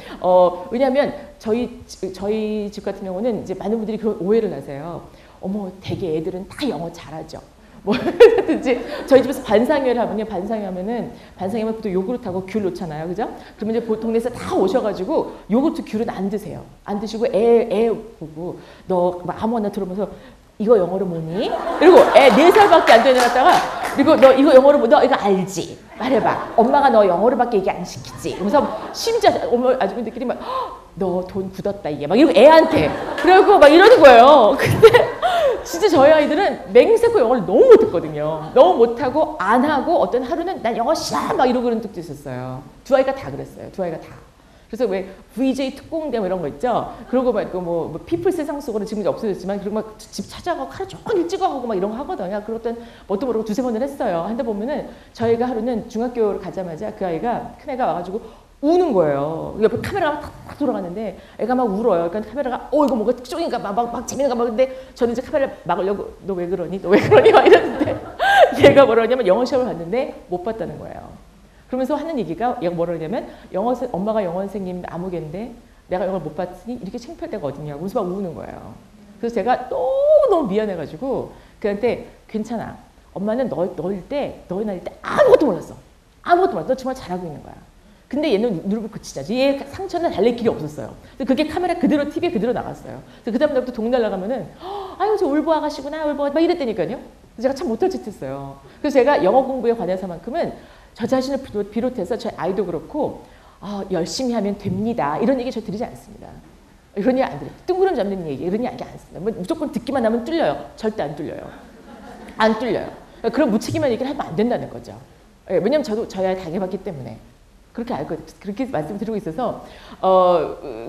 왜냐하면 저희 집 같은 경우는 이제 많은 분들이 그런 오해를 하세요. 어머, 되게 애들은 다 영어 잘하죠. 뭐든지 저희 집에서 반상회를 하면요. 반상회하면 보통 요구르트하고 귤 놓잖아요. 그죠? 그러면 이제 동네에서 다 오셔가지고 요구르트 귤은 안 드세요. 안 드시고 애 보고 너 아무거나 들어보면서 이거 영어로 뭐니? 그리고 애 4살밖에 안 되는 애 갖다가 그리고 너 이거 영어로 뭐 너 이거 알지? 말해봐. 엄마가 너 영어로밖에 얘기 안 시키지? 그러면서 심지어 어머 아주머니들끼리 막 너 돈 굳었다 이게 막 이러고 애한테 그러고 막 이러는 거예요. 근데 진짜 저희 아이들은 맹세코 영어를 너무 못했거든요. 너무 못하고 안 하고 어떤 하루는 난 영어 싫어 막 이러고 그런 적도 있었어요. 두 아이가 다 그랬어요. 두 아이가 다. 그래서 왜 VJ 특공대 뭐 이런 거 있죠? 그러고 말고 뭐 피플 세상 속으로 지금 없어졌지만 그리고 막 집 찾아가고 하루 종일 찍어가고 막 이런 거 하거든요. 그랬던 뭣도 모르고 2-3번을 했어요. 한데 보면은 저희가 하루는 중학교를 가자마자 그 아이가 큰애가 와가지고 우는 거예요. 옆에 카메라가 탁 돌아가는데 애가 막 울어요. 그러니까 카메라가 이거 뭐가 특종인가 막 재밌는가 막 근데 저는 이제 카메라를 막으려고 너 왜 그러니? 너 왜 그러니? 막 이랬는데 얘가 뭐라 그러냐면 영어 시험을 봤는데 못 봤다는 거예요. 그러면서 하는 얘기가 얘가 뭐라 그러냐면 엄마가 영어 선생님 아무개인데 내가 영어를 못 봤으니 이렇게 창피할 데가 어딨냐고 그래서 막 우는 거예요. 그래서 제가 너무 미안해가지고 그한테 괜찮아. 엄마는 너희 나이 때 아무것도 몰랐어. 아무것도 몰랐어. 너 정말 잘하고 있는 거야. 근데 얘는 누르고 그치자지. 얘 상처는 달랠 길이 없었어요. 그게 카메라 그대로 TV에 그대로 나갔어요. 그 다음부터 동네 나가면은 아유 저 울보 아가씨구나 울보 막 이랬다니까요. 그래서 제가 참 못할 짓 했어요. 그래서 제가 영어 공부에 관해서만큼은 저 자신을 비롯해서 저희 아이도 그렇고 열심히 하면 됩니다. 이런 얘기 저 드리지 않습니다. 이런 얘기 안 드려요. 뜬구름 잡는 얘기 이런 얘기 안 씁니다. 뭐 무조건 듣기만 하면 뚫려요. 절대 안 뚫려요. 안 뚫려요. 그런 무책임한 얘기를 하면 안 된다는 거죠. 왜냐면 저도 저희 아이 당해봤기 때문에. 그렇게 말씀드리고 있어서,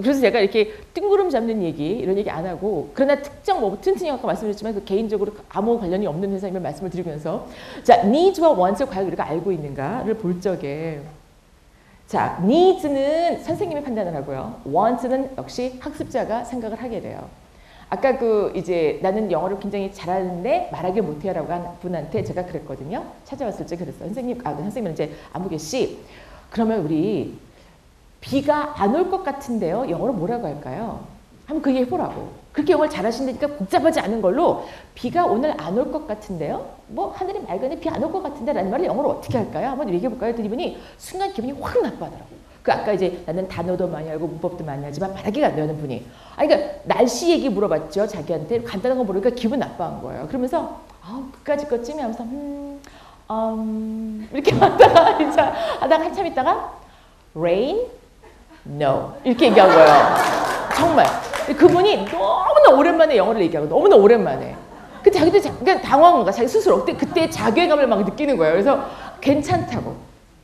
그래서 제가 이렇게 뜬구름 잡는 얘기, 이런 얘기 안 하고, 그러나 특정 튼튼히 아까 말씀드렸지만, 그 개인적으로 아무 관련이 없는 회사임을 말씀을 드리면서, 자, needs와 wants를 과연 우리가 알고 있는가를 볼 적에, 자, needs는 선생님이 판단을 하고요. wants는 역시 학습자가 생각을 하게 돼요. 아까 이제 나는 영어를 굉장히 잘하는데 말하기 못해요라고 한 분한테 제가 그랬거든요. 찾아왔을 때 그랬어요. 선생님은 이제 아무개 씨, 그러면 우리 비가 안 올 것 같은데요. 영어로 뭐라고 할까요? 한번 그 얘기 해보라고. 그렇게 영어를 잘하신다니까 복잡하지 않은 걸로 비가 오늘 안 올 것 같은데요. 뭐 하늘이 맑으니 비 안 올 것 같은데 라는 말을 영어로 어떻게 할까요? 한번 얘기해볼까요? 했더니 이분이 순간 기분이 확 나빠하더라고요. 아까 이제 나는 단어도 많이 알고 문법도 많이 하지만 말하기가 안 되는 분이. 그러니까 날씨 얘기 물어봤죠. 자기한테 간단한 거 모르니까 기분 나빠한 거예요. 그러면서 그까짓 것쯤이 하면서 이렇게 하다가 한참 있다가 rain, no 이렇게 얘기한 거예요. 정말 그분이 너무나 오랜만에 영어를 얘기하고 너무나 오랜만에. 그 자기도 당황한 거야. 자기 스스로 그때 자괴감을 막 느끼는 거예요. 그래서 괜찮다고.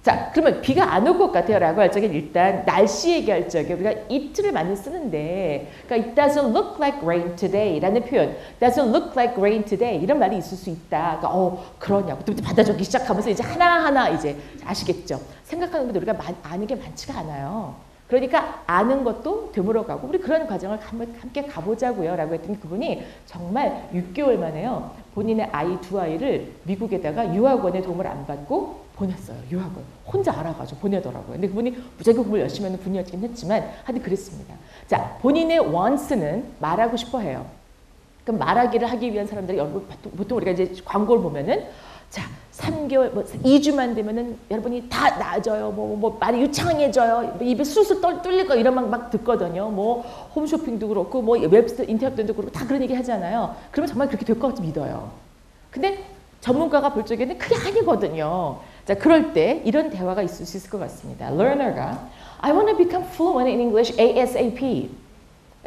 자, 그러면 비가 안 올 것 같아요 라고 할 적에 일단 날씨 얘기할 적에 우리가 it를 많이 쓰는데, 그러니까 it doesn't look like rain today 라는 표현, doesn't look like rain today 이런 말이 있을 수 있다. 그러니까 그러냐고 또 받아적기 시작하면서 이제 하나하나 이제 아시겠죠? 생각하는 것도 우리가 아는 게 많지가 않아요. 그러니까 아는 것도 되물어가고 우리 그런 과정을 함께 가보자고요 라고 했더니 그분이 정말 6개월 만에요. 본인의 아이 두 아이를 미국에다가 유학원의 도움을 안 받고 보냈어요. 유학원. 혼자 알아가지고 보내더라고요. 근데 그분이 무지하게 공부를 열심히 하는 분이었긴 했지만 하여튼 그랬습니다. 자, 본인의 wants는 말하고 싶어 해요. 그럼 말하기를 하기 위한 사람들이 보통 우리가 이제 광고를 보면은 자, 3개월, 2주만 되면은 여러분이 다 나아져요. 말이 유창해져요. 입에 술술 뚫릴 거 이런 막 듣거든요. 홈쇼핑도 그렇고, 웹스 인터넷도 그렇고, 다 그런 얘기 하잖아요. 그러면 정말 그렇게 될 것 같이 믿어요. 근데 전문가가 볼 적에는 그게 아니거든요. 자, 그럴 때 이런 대화가 있을 수 있을 것 같습니다. Learner가 I want to become fluent in English ASAP.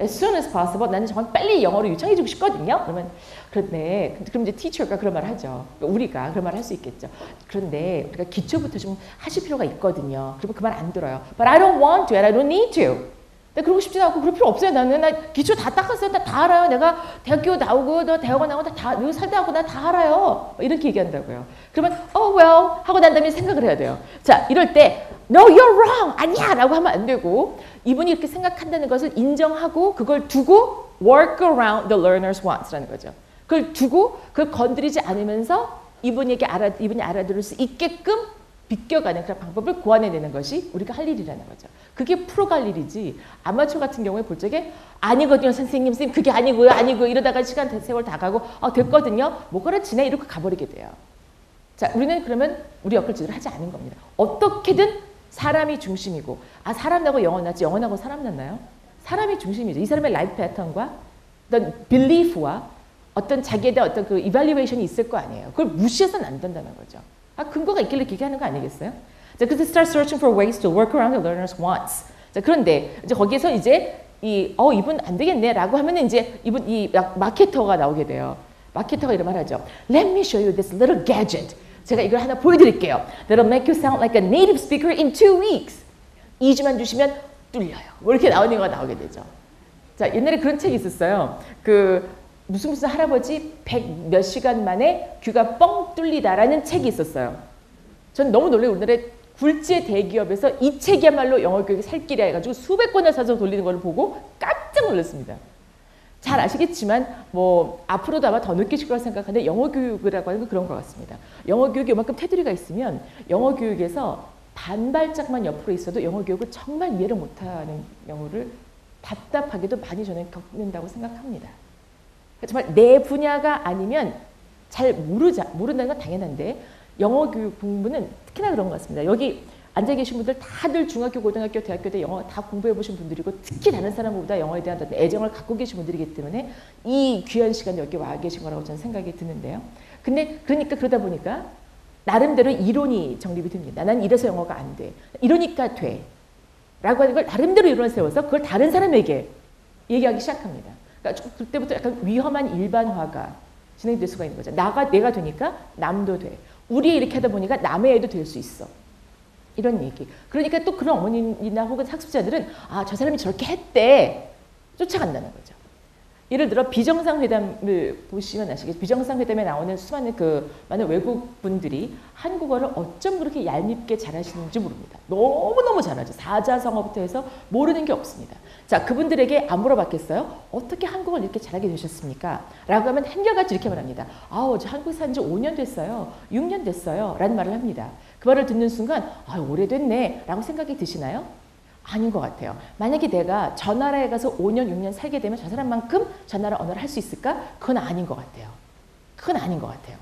As soon as possible. 나는 정말 빨리 영어로 유창해지고 싶거든요. 그러면 그런데 그럼 이제 teacher가 그런 말을 하죠. 우리가 그런 말을 할 수 있겠죠. 그런데 우리가 기초부터 좀 하실 필요가 있거든요. 그러면 그 말 안 들어요. But I don't want to and I don't need to. 근데 그러고 싶지도 않고 그럴 필요 없어요. 나는 나 기초 다 닦았어요. 나 다 알아요. 내가 대학교 나오고 너 대학원 나오고 다 여기 살다 하고 나 다 알아요. 이렇게 얘기한다고요. 그러면 well 하고 난 다음에 생각을 해야 돼요. 자, 이럴 때 No, you're wrong. 아니야 라고 하면 안 되고 이분이 이렇게 생각한다는 것을 인정하고 그걸 두고 work around the learner's wants라는 거죠. 그걸 두고 그걸 건드리지 않으면서 이분이 알아들을 수 있게끔 비껴가는 그런 방법을 고안해내는 것이 우리가 할 일이라는 거죠. 그게 프로가 할 일이지 아마추어 같은 경우에 볼 적에 아니거든요. 선생님 그게 아니고요. 이러다가 시간 세월 다 가고 됐거든요. 뭐가라 지내 이렇게 가버리게 돼요. 자, 우리는 그러면 우리 역할 제대로 하지 않은 겁니다. 어떻게든 사람이 중심이고 사람 나고 영어 났지 영어 나고 사람 났나요? 사람이 중심이죠. 이 사람의 라이프 패턴과 어떤 belief와 어떤 자기에 대한 어떤 그 evaluation이 있을 거 아니에요. 그걸 무시해서는 안 된다는 거죠. 근거가 있길래 그렇게 하는 거 아니겠어요? 자, 그래서 start searching for ways to work around the learner's wants. 자, 그런데 이제 거기에서 이제 이분 안 되겠네라고 하면은 이제 이 마케터가 나오게 돼요. 마케터가 이런 말 하죠. Let me show you this little gadget. 제가 이걸 하나 보여드릴게요. That'll make you sound like a native speaker in 2 weeks. 2주만 주시면 뚫려요. 이렇게 나오는 거 나오게 되죠. 자, 옛날에 그런 책이 있었어요. 무슨 할아버지 100 몇 시간 만에 귀가 뻥 뚫리다라는 책이 있었어요. 전 너무 놀래요. 우리나라 굴지의 대기업에서 이 책이야말로 영어 교육의 살 길이야 해가지고 수백 권을 사서 돌리는 걸 보고 깜짝 놀랐습니다. 잘 아시겠지만 앞으로도 아마 더 느끼실 거라 생각하는데 영어 교육이라고 하는 건 그런 것 같습니다. 영어 교육이 이만큼 테두리가 있으면 영어 교육에서 반발짝만 옆으로 있어도 영어 교육을 정말 이해를 못하는 경우를 답답하게도 많이 저는 겪는다고 생각합니다. 정말 내 분야가 아니면 잘 모른다는 건 당연한데 영어 교육 공부는 특히나 그런 것 같습니다. 여기 앉아 계신 분들 다들 중학교, 고등학교, 대학교 때 영어 다 공부해 보신 분들이고 특히 다른 사람보다 영어에 대한 애정을 갖고 계신 분들이기 때문에 이 귀한 시간에 여기 와 계신 거라고 저는 생각이 드는데요. 근데 그러다 보니까 나름대로 이론이 정립이 됩니다. 난 이래서 영어가 안 돼. 이러니까 돼. 라고 하는 걸 나름대로 이론을 세워서 그걸 다른 사람에게 얘기하기 시작합니다. 그러니까 그때부터 약간 위험한 일반화가 진행될 수가 있는 거죠. 내가 되니까 남도 돼. 우리 이렇게 하다 보니까 남의 애도 될 수 있어. 이런 얘기. 그러니까 또 그런 어머니나 혹은 학습자들은 저 사람이 저렇게 했대. 쫓아간다는 거죠. 예를 들어 비정상회담을 보시면 아시겠죠. 비정상회담에 나오는 수많은 많은 외국 분들이 한국어를 어쩜 그렇게 얄밉게 잘하시는지 모릅니다. 너무너무 잘하죠. 사자성어부터 해서 모르는 게 없습니다. 자, 그분들에게 안 물어봤겠어요? 어떻게 한국어를 이렇게 잘하게 되셨습니까? 라고 하면 한결같이 이렇게 말합니다. 저 한국에 산 지 5년 됐어요. 6년 됐어요. 라는 말을 합니다. 그 말을 듣는 순간 오래됐네 라고 생각이 드시나요? 아닌 것 같아요. 만약에 내가 저 나라에 가서 5년, 6년 살게 되면 저 사람만큼 저 나라 언어를 할 수 있을까? 그건 아닌 것 같아요. 그건 아닌 것 같아요.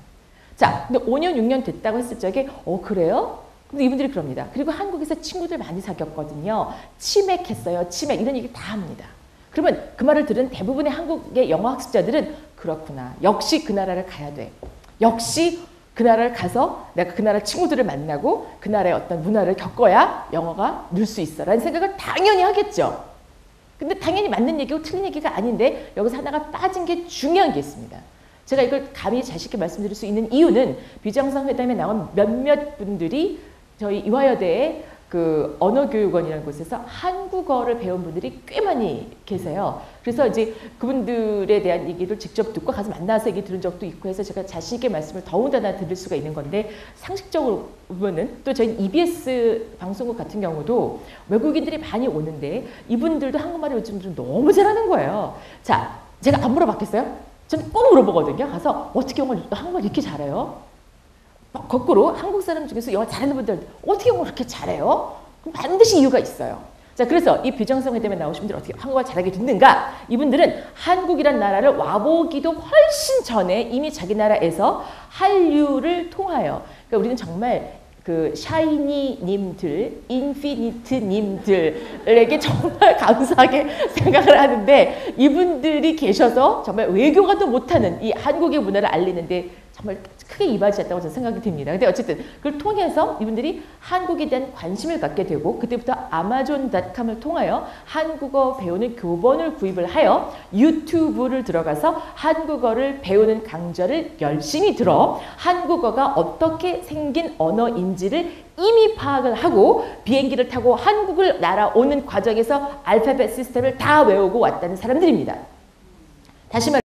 자, 근데 5년, 6년 됐다고 했을 적에 그래요? 근데 이분들이 그럽니다. 그리고 한국에서 친구들 많이 사귀었거든요. 치맥했어요. 치맥. 이런 얘기 다 합니다. 그러면 그 말을 들은 대부분의 한국의 영어 학습자들은 그렇구나. 역시 그 나라를 가야 돼. 역시 그 나라를 가서 내가 그 나라 친구들을 만나고 그 나라의 어떤 문화를 겪어야 영어가 늘 수 있어 라는 생각을 당연히 하겠죠. 근데 당연히 맞는 얘기고 틀린 얘기가 아닌데 여기서 하나가 빠진 게 중요한 게 있습니다. 제가 이걸 감히 자신있게 말씀드릴 수 있는 이유는 비정상회담에 나온 몇몇 분들이 저희 이화여대의 그 언어교육원이라는 곳에서 한국어를 배운 분들이 꽤 많이 계세요. 그래서 이제 그분들에 대한 얘기를 직접 듣고 가서 만나서 얘기 들은 적도 있고 해서 제가 자신있게 말씀을 더군다나 드릴 수가 있는 건데, 상식적으로 보면은 또 저희 EBS 방송국 같은 경우도 외국인들이 많이 오는데 이분들도 한국말을 요즘 좀 너무 잘하는 거예요. 자, 제가 안 물어봤겠어요? 저는 꼭 물어보거든요. 가서 어떻게 한국말 이렇게 잘해요? 거꾸로 한국 사람 중에서 영어 잘하는 분들 어떻게 영어 그렇게 잘해요? 그럼 반드시 이유가 있어요. 자, 그래서 이 비정상회담에 나오신 분들 어떻게 한국말 잘하게 됐는가? 이분들은 한국이란 나라를 와보기도 훨씬 전에 이미 자기 나라에서 한류를 통하여, 그러니까 우리는 정말 그 샤이니님들, 인피니트님들에게 정말 감사하게 생각을 하는데, 이분들이 계셔서 정말 외교가 또 못하는 이 한국의 문화를 알리는데 정말 크게 이바지했다고 저는 생각이 듭니다. 근데 어쨌든 그걸 통해서 이분들이 한국에 대한 관심을 갖게 되고, 그때부터 아마존닷컴을 통하여 한국어 배우는 교본을 구입을 하여 유튜브를 들어가서 한국어를 배우는 강좌를 열심히 들어 한국어가 어떻게 생긴 언어인지를 이미 파악을 하고 비행기를 타고 한국을 날아오는 과정에서 알파벳 시스템을 다 외우고 왔다는 사람들입니다. 다시 말해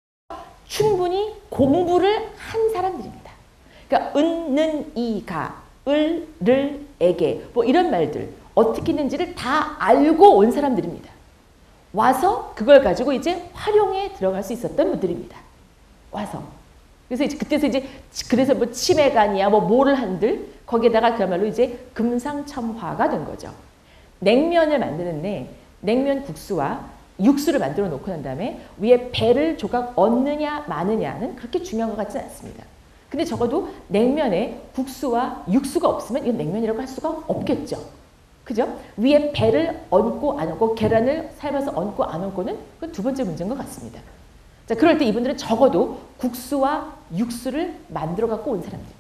충분히 공부를 한 사람들입니다. 그러니까 은, 이, 가, 을, 를, 에게 뭐 이런 말들 어떻게 있는지를 다 알고 온 사람들입니다. 와서 그걸 가지고 이제 활용에 들어갈 수 있었던 분들입니다. 와서. 그래서 이제 그때서 이제 그래서 뭐 치매간이야 뭐 뭐를 한들 거기에다가 그야말로 이제 금상첨화가 된 거죠. 냉면을 만드는데 냉면 국수와 육수를 만들어 놓고 난 다음에 위에 배를 조각 얹느냐 마느냐는 그렇게 중요한 것 같지는 않습니다. 근데 적어도 냉면에 국수와 육수가 없으면 이건 냉면이라고 할 수가 없겠죠. 그죠? 위에 배를 얹고 안 얹고 계란을 삶아서 얹고 안 얹고는 그건 두 번째 문제인 것 같습니다. 자, 그럴 때 이분들은 적어도 국수와 육수를 만들어 갖고 온 사람들입니다.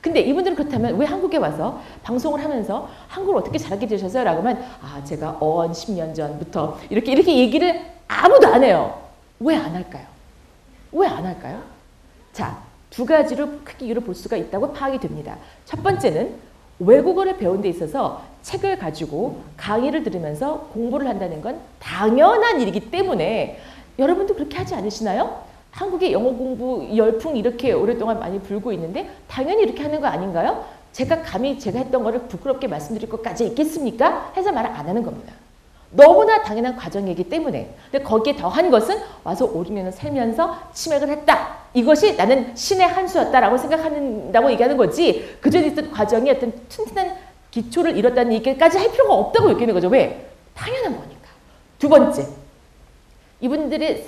근데 이분들은 그렇다면 왜 한국에 와서 방송을 하면서 한국을 어떻게 잘하게 되셨어요? 라고 하면 제가 10년 전부터 이렇게 얘기를 아무도 안 해요. 왜 안 할까요? 왜 안 할까요? 자, 두 가지로 크게 이유를 볼 수가 있다고 파악이 됩니다. 첫 번째는 외국어를 배우는 데 있어서 책을 가지고 강의를 들으면서 공부를 한다는 건 당연한 일이기 때문에 여러분도 그렇게 하지 않으시나요? 한국의 영어 공부 열풍이 이렇게 오랫동안 많이 불고 있는데 당연히 이렇게 하는 거 아닌가요? 제가 감히 제가 했던 거를 부끄럽게 말씀드릴 것까지 있겠습니까? 해서 말을 안 하는 겁니다. 너무나 당연한 과정이기 때문에. 근데 거기에 더한 것은 와서 5, 6년을 살면서 치맥을 했다. 이것이 나는 신의 한 수였다라고 생각한다고 얘기하는 거지, 그전에 있던 과정이 어떤 튼튼한 기초를 이뤘다는 얘기까지 할 필요가 없다고 얘기하는 거죠. 왜? 당연한 거니까. 두 번째. 이분들의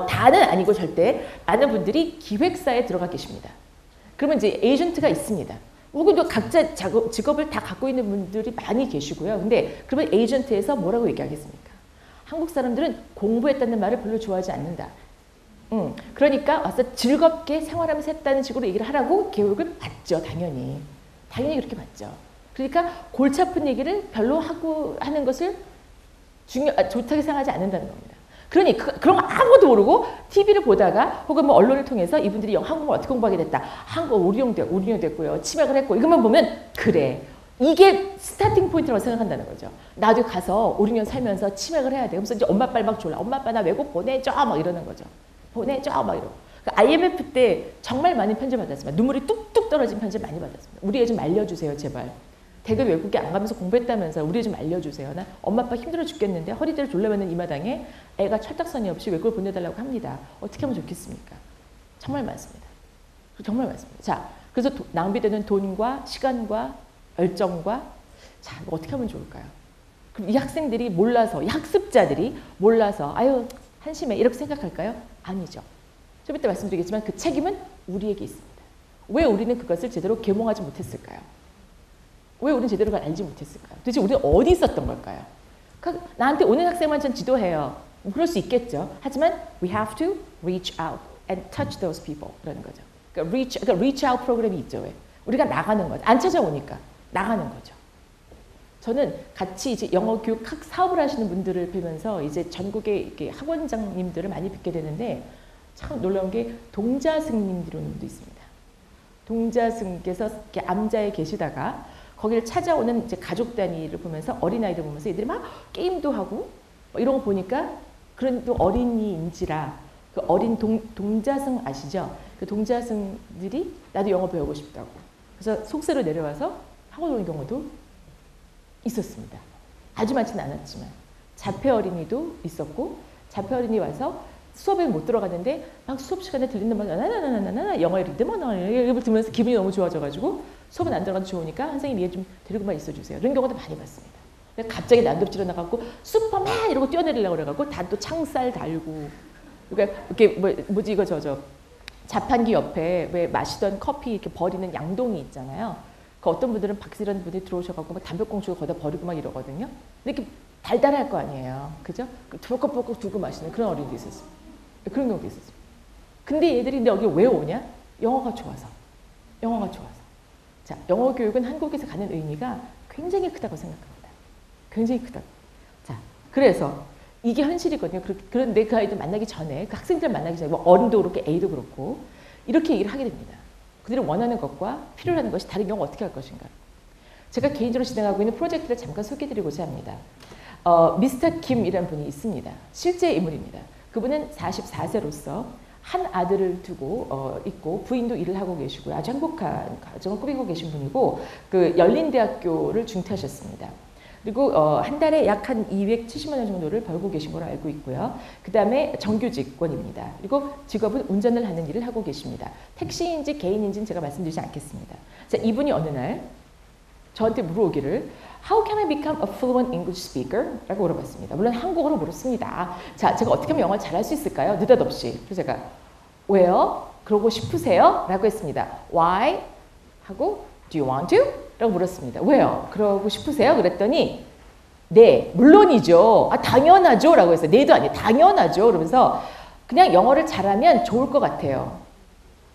다는 아니고 절대 많은 분들이 기획사에 들어가 계십니다. 그러면 이제 에이전트가 있습니다. 혹은 또 각자 직업을 다 갖고 있는 분들이 많이 계시고요. 근데 그러면 에이전트에서 뭐라고 얘기하겠습니까? 한국 사람들은 공부했다는 말을 별로 좋아하지 않는다. 그러니까 와서 즐겁게 생활하면서 했다는 식으로 얘기를 하라고 교육을 받죠. 당연히. 당연히 그렇게 받죠. 그러니까 골치 아픈 얘기를 별로 하고 하는 것을 좋다고 생각하지 않는다는 겁니다. 그러니 그런 거 아무것도 모르고 TV를 보다가 혹은 뭐 언론을 통해서 이분들이 한국말 어떻게 공부하게 됐다. 한국어 오류용됐고요. 치맥을 했고 이것만 보면 그래. 이게 스타팅 포인트라고 생각한다는 거죠. 나도 가서 5, 6년 살면서 치맥을 해야 돼. 그래서 이제 엄마 아빠를 막 졸라. 엄마 아빠 나 외국 보내줘 막 이러는 거죠. 보내줘 막 이러고. IMF 때 정말 많이 편지 받았습니다. 눈물이 뚝뚝 떨어진 편지 많이 받았습니다. 우리 애 좀 알려주세요 제발. 대개 외국에 안 가면서 공부했다면서 우리 좀 알려주세요. 나 엄마 아빠 힘들어 죽겠는데 허리띠를 졸라매는 이 마당에 애가 철딱선이 없이 외국을 보내달라고 합니다. 어떻게 하면 좋겠습니까? 정말 많습니다. 정말 많습니다. 자, 그래서 낭비되는 돈과 시간과 열정과 자, 어떻게 하면 좋을까요? 그럼 이 학생들이 몰라서, 이 학습자들이 몰라서 아유 한심해 이렇게 생각할까요? 아니죠. 좀 이따 말씀드리겠지만 그 책임은 우리에게 있습니다. 왜 우리는 그것을 제대로 계몽하지 못했을까요? 왜 우리는 제대로 그걸 알지 못했을까요? 도대체 우리는 어디 있었던 걸까요? 나한테 오는 학생만 전 지도해요. 그럴 수 있겠죠. 하지만 we have to reach out and touch those people. 그러는 거죠. 그러니까 reach out 프로그램이 있죠. 왜? 우리가 나가는 거죠. 안 찾아오니까 나가는 거죠. 저는 같이 이제 영어 교육 사업을 하시는 분들을 뵈면서 이제 전국의 이렇게 학원장님들을 많이 뵙게 되는데 참 놀라운 게 동자승님들도 있습니다. 동자승께서 이렇게 암자에 계시다가 거기를 찾아오는 이제 가족 단위를 보면서 어린아이들 보면서 애들이 막 게임도 하고 이런 거 보니까 그런 또 어린이인지라 그 어린 동자승 아시죠? 그 동자승들이 나도 영어 배우고 싶다고. 그래서 속세로 내려와서 학원 오는 경우도 있었습니다. 아주 많지는 않았지만 자폐 어린이도 있었고 자폐 어린이 와서 수업에 못 들어갔는데 막 수업 시간에 들리는 말 나나나나나나 영어의 리듬 이걸 들으면서 기분이 너무 좋아져가지고 수업은 안 들어가도 좋으니까 선생님 얘 좀 데리고만 있어주세요. 이런 경우도 많이 봤습니다. 갑자기 난독질러 나가고 슈퍼맨 이러고 뛰어내리려고 그래가지고 다 또 창살 달고 그러니까 이렇게 뭐지 이거 자판기 옆에 왜 마시던 커피 이렇게 버리는 양동이 있잖아요. 그 어떤 분들은 박스라는 분이 들어오셔가지고 막 담배꽁초 거기다 버리고 막 이러거든요. 근데 이렇게 달달할 거 아니에요. 그죠? 덜컥덜컥 두고 마시는 그런 어린이도 있었어요. 그런 경우도 있었어요. 근데 얘들이 근데 여기 왜 오냐? 영어가 좋아서. 영어가 좋아서. 자, 영어 교육은 한국에서 가는 의미가 굉장히 크다고 생각합니다. 굉장히 크다고. 자, 그래서 이게 현실이거든요. 그런데 그 아이들 만나기 전에, 그 학생들 만나기 전에, 뭐 어른도 그렇고 A도 그렇고 이렇게 얘기를 하게 됩니다. 그들이 원하는 것과 필요로 하는 것이 다른 경우 어떻게 할 것인가. 제가 개인적으로 진행하고 있는 프로젝트를 잠깐 소개해드리고자 합니다. 미스터 김이라는 분이 있습니다. 실제 인물입니다. 그분은 44세로서 한 아들을 두고 있고 부인도 일을 하고 계시고요. 아주 행복한 가정을 꾸리고 계신 분이고 그 열린대학교를 중퇴하셨습니다. 그리고 한 달에 약 한 270만 원 정도를 벌고 계신 걸로 알고 있고요. 그 다음에 정규직원입니다. 그리고 직업은 운전을 하는 일을 하고 계십니다. 택시인지 개인인지는 제가 말씀드리지 않겠습니다. 자, 이분이 어느 날 저한테 물어오기를 How can I become a fluent English speaker? 라고 물어봤습니다. 물론 한국어로 물었습니다. 자, 제가 어떻게 하면 영어를 잘할 수 있을까요? 느닷없이. 그래서 제가 왜요? 그러고 싶으세요? 라고 했습니다. Why? 하고 Do you want to? 라고 물었습니다. 왜요? 그러고 싶으세요? 그랬더니 네, 물론이죠. 아, 당연하죠. 라고 했어요. 네도 아니에요. 당연하죠. 그러면서 그냥 영어를 잘하면 좋을 것 같아요.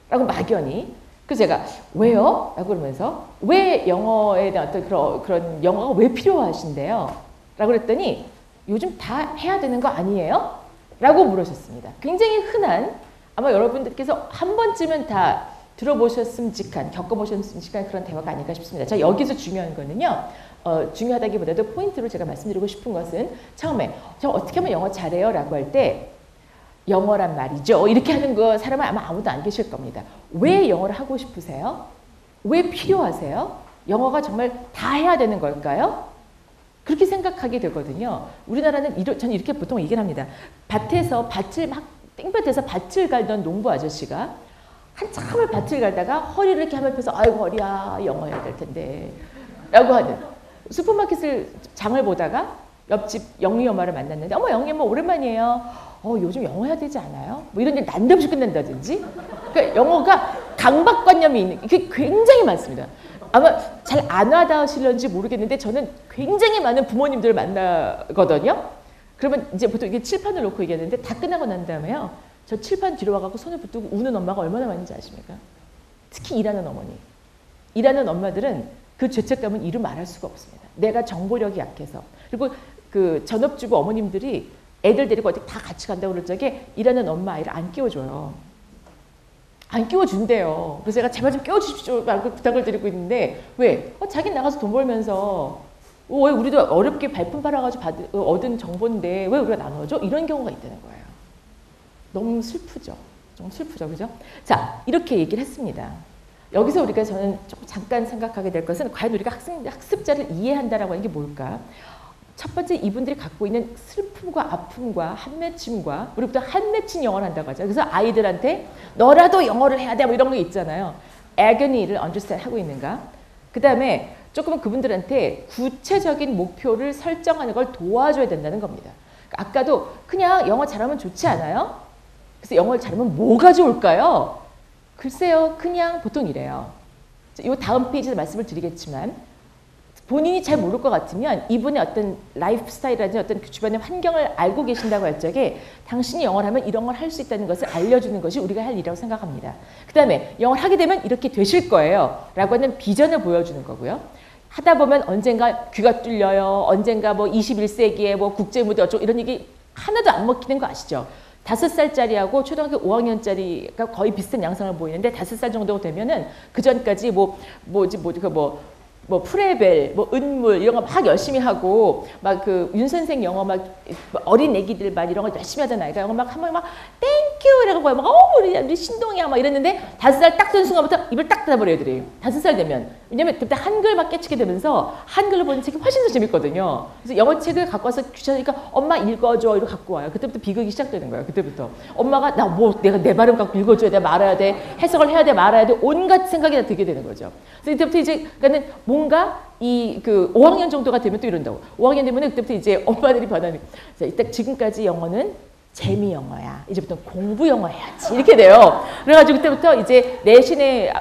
라고 막연히. 그래서 제가 왜요? 라고 그러면서 왜 영어에 대한 어떤 그런 영어가 왜 필요하신데요? 라고 그랬더니 요즘 다 해야 되는 거 아니에요? 라고 물으셨습니다. 굉장히 흔한 아마 여러분들께서 한 번쯤은 다 들어보셨음직한, 겪어보셨음직한 그런 대화가 아닐까 싶습니다. 자, 여기서 중요한 거는요. 중요하다기보다도 포인트로 제가 말씀드리고 싶은 것은 처음에 저 어떻게 하면 영어 잘해요? 라고 할 때 영어란 말이죠. 이렇게 하는 거 사람은 아마 아무도 안 계실 겁니다. 왜 영어를 하고 싶으세요? 왜 필요하세요? 영어가 정말 다 해야 되는 걸까요? 그렇게 생각하게 되거든요. 우리나라는 저는 이렇게 보통 얘기를 합니다. 밭에서 밭을 막 땡볕에서 밭을 갈던 농부 아저씨가 한참을 밭을 갈다가 허리를 이렇게 하면 펴서 아이고 허리야 영어 해야 될 텐데 라고 하는 슈퍼마켓을 장을 보다가 옆집 영희 엄마를 만났는데 어머 영희 엄마 오랜만이에요. 요즘 영어 해야 되지 않아요? 뭐 이런 일 난데없이 끝낸다든지. 그러니까 영어가 강박관념이 있는 게 굉장히 많습니다. 아마 잘 안 와닿으실런지 모르겠는데 저는 굉장히 많은 부모님들을 만나거든요. 그러면 이제 보통 이게 칠판을 놓고 얘기하는데 다 끝나고 난 다음에요. 저 칠판 뒤로 와갖고 손을 붙들고 우는 엄마가 얼마나 많은지 아십니까? 특히 일하는 어머니. 일하는 엄마들은 그 죄책감은 이루 말할 수가 없습니다. 내가 정보력이 약해서. 그리고 그 전업주부 어머님들이 애들 데리고 어디 다 같이 간다고 그럴 적에 일하는 엄마 아이를 안 끼워줘요. 안 끼워준대요. 그래서 제가 제발 좀 끼워주십시오 라고 부탁을 드리고 있는데 왜? 자기 나가서 돈 벌면서 왜 우리도 어렵게 발품 팔아가지고 얻은 정보인데 왜 우리가 나눠줘? 이런 경우가 있다는 거예요. 너무 슬프죠. 좀 슬프죠. 그죠? 자, 이렇게 얘기를 했습니다. 여기서 우리가 저는 조금 잠깐 생각하게 될 것은 과연 우리가 학습자를 이해한다라고 하는 게 뭘까? 첫 번째 이분들이 갖고 있는 슬픔과 아픔과 한맺힘과 우리부터 한맺힌 영어를 한다고 하죠. 그래서 아이들한테 너라도 영어를 해야 돼 뭐 이런 거 있잖아요. agony를 understand 하고 있는가? 그 다음에 조금은 그분들한테 구체적인 목표를 설정하는 걸 도와줘야 된다는 겁니다. 아까도 그냥 영어 잘하면 좋지 않아요? 그래서 영어를 잘하면 뭐가 좋을까요? 글쎄요. 그냥 보통 이래요. 이 다음 페이지에서 말씀을 드리겠지만 본인이 잘 모를 것 같으면 이분의 어떤 라이프 스타일이라든지 어떤 그 주변의 환경을 알고 계신다고 할 적에 당신이 영어를 하면 이런 걸 할 수 있다는 것을 알려주는 것이 우리가 할 일이라고 생각합니다. 그 다음에 영어를 하게 되면 이렇게 되실 거예요. 라고 하는 비전을 보여주는 거고요. 하다 보면 언젠가 귀가 뚫려요. 언젠가 뭐 21세기에 뭐 국제무대 어쩌고 이런 얘기 하나도 안 먹히는 거 아시죠? 5살짜리하고 초등학교 5학년짜리가 거의 비슷한 양상을 보이는데 5살 정도 되면은 그 전까지 뭐 프레벨, 뭐 은물 이런 거 막 열심히 하고 막 그 윤 선생 영어 막 어린 애기들 막 이런 거 열심히 하던 아이가 영어 막 한번 막 땡큐 이러고 막 우리 신동이야 막 이랬는데 5살 딱 된 순간부터 입을 딱 닫아버려요 애들이. 5살 되면. 왜냐면 그때 한글 막 깨치게 되면서 한글로 보는 책이 훨씬 더 재밌거든요. 그래서 영어 책을 갖고 와서 귀찮으니까 엄마 읽어줘 이러고 갖고 와요. 그때부터 비극이 시작되는 거예요. 그때부터. 엄마가 내가 내 발음 갖고 읽어줘야 돼 말아야 돼 해석을 해야 돼 말아야 돼 온갖 생각이 다 들게 되는 거죠. 그래서 이때부터 이제 그러니까는 뭔가 그 5학년 정도가 되면 또 이런다고. 5학년 되면 그때부터 이제 엄마들이 받아내고 자, 이때 지금까지 영어는 재미 영어야. 이제부터 공부 영어 해야지. 이렇게 돼요. 그래가지고 그때부터 이제 내신을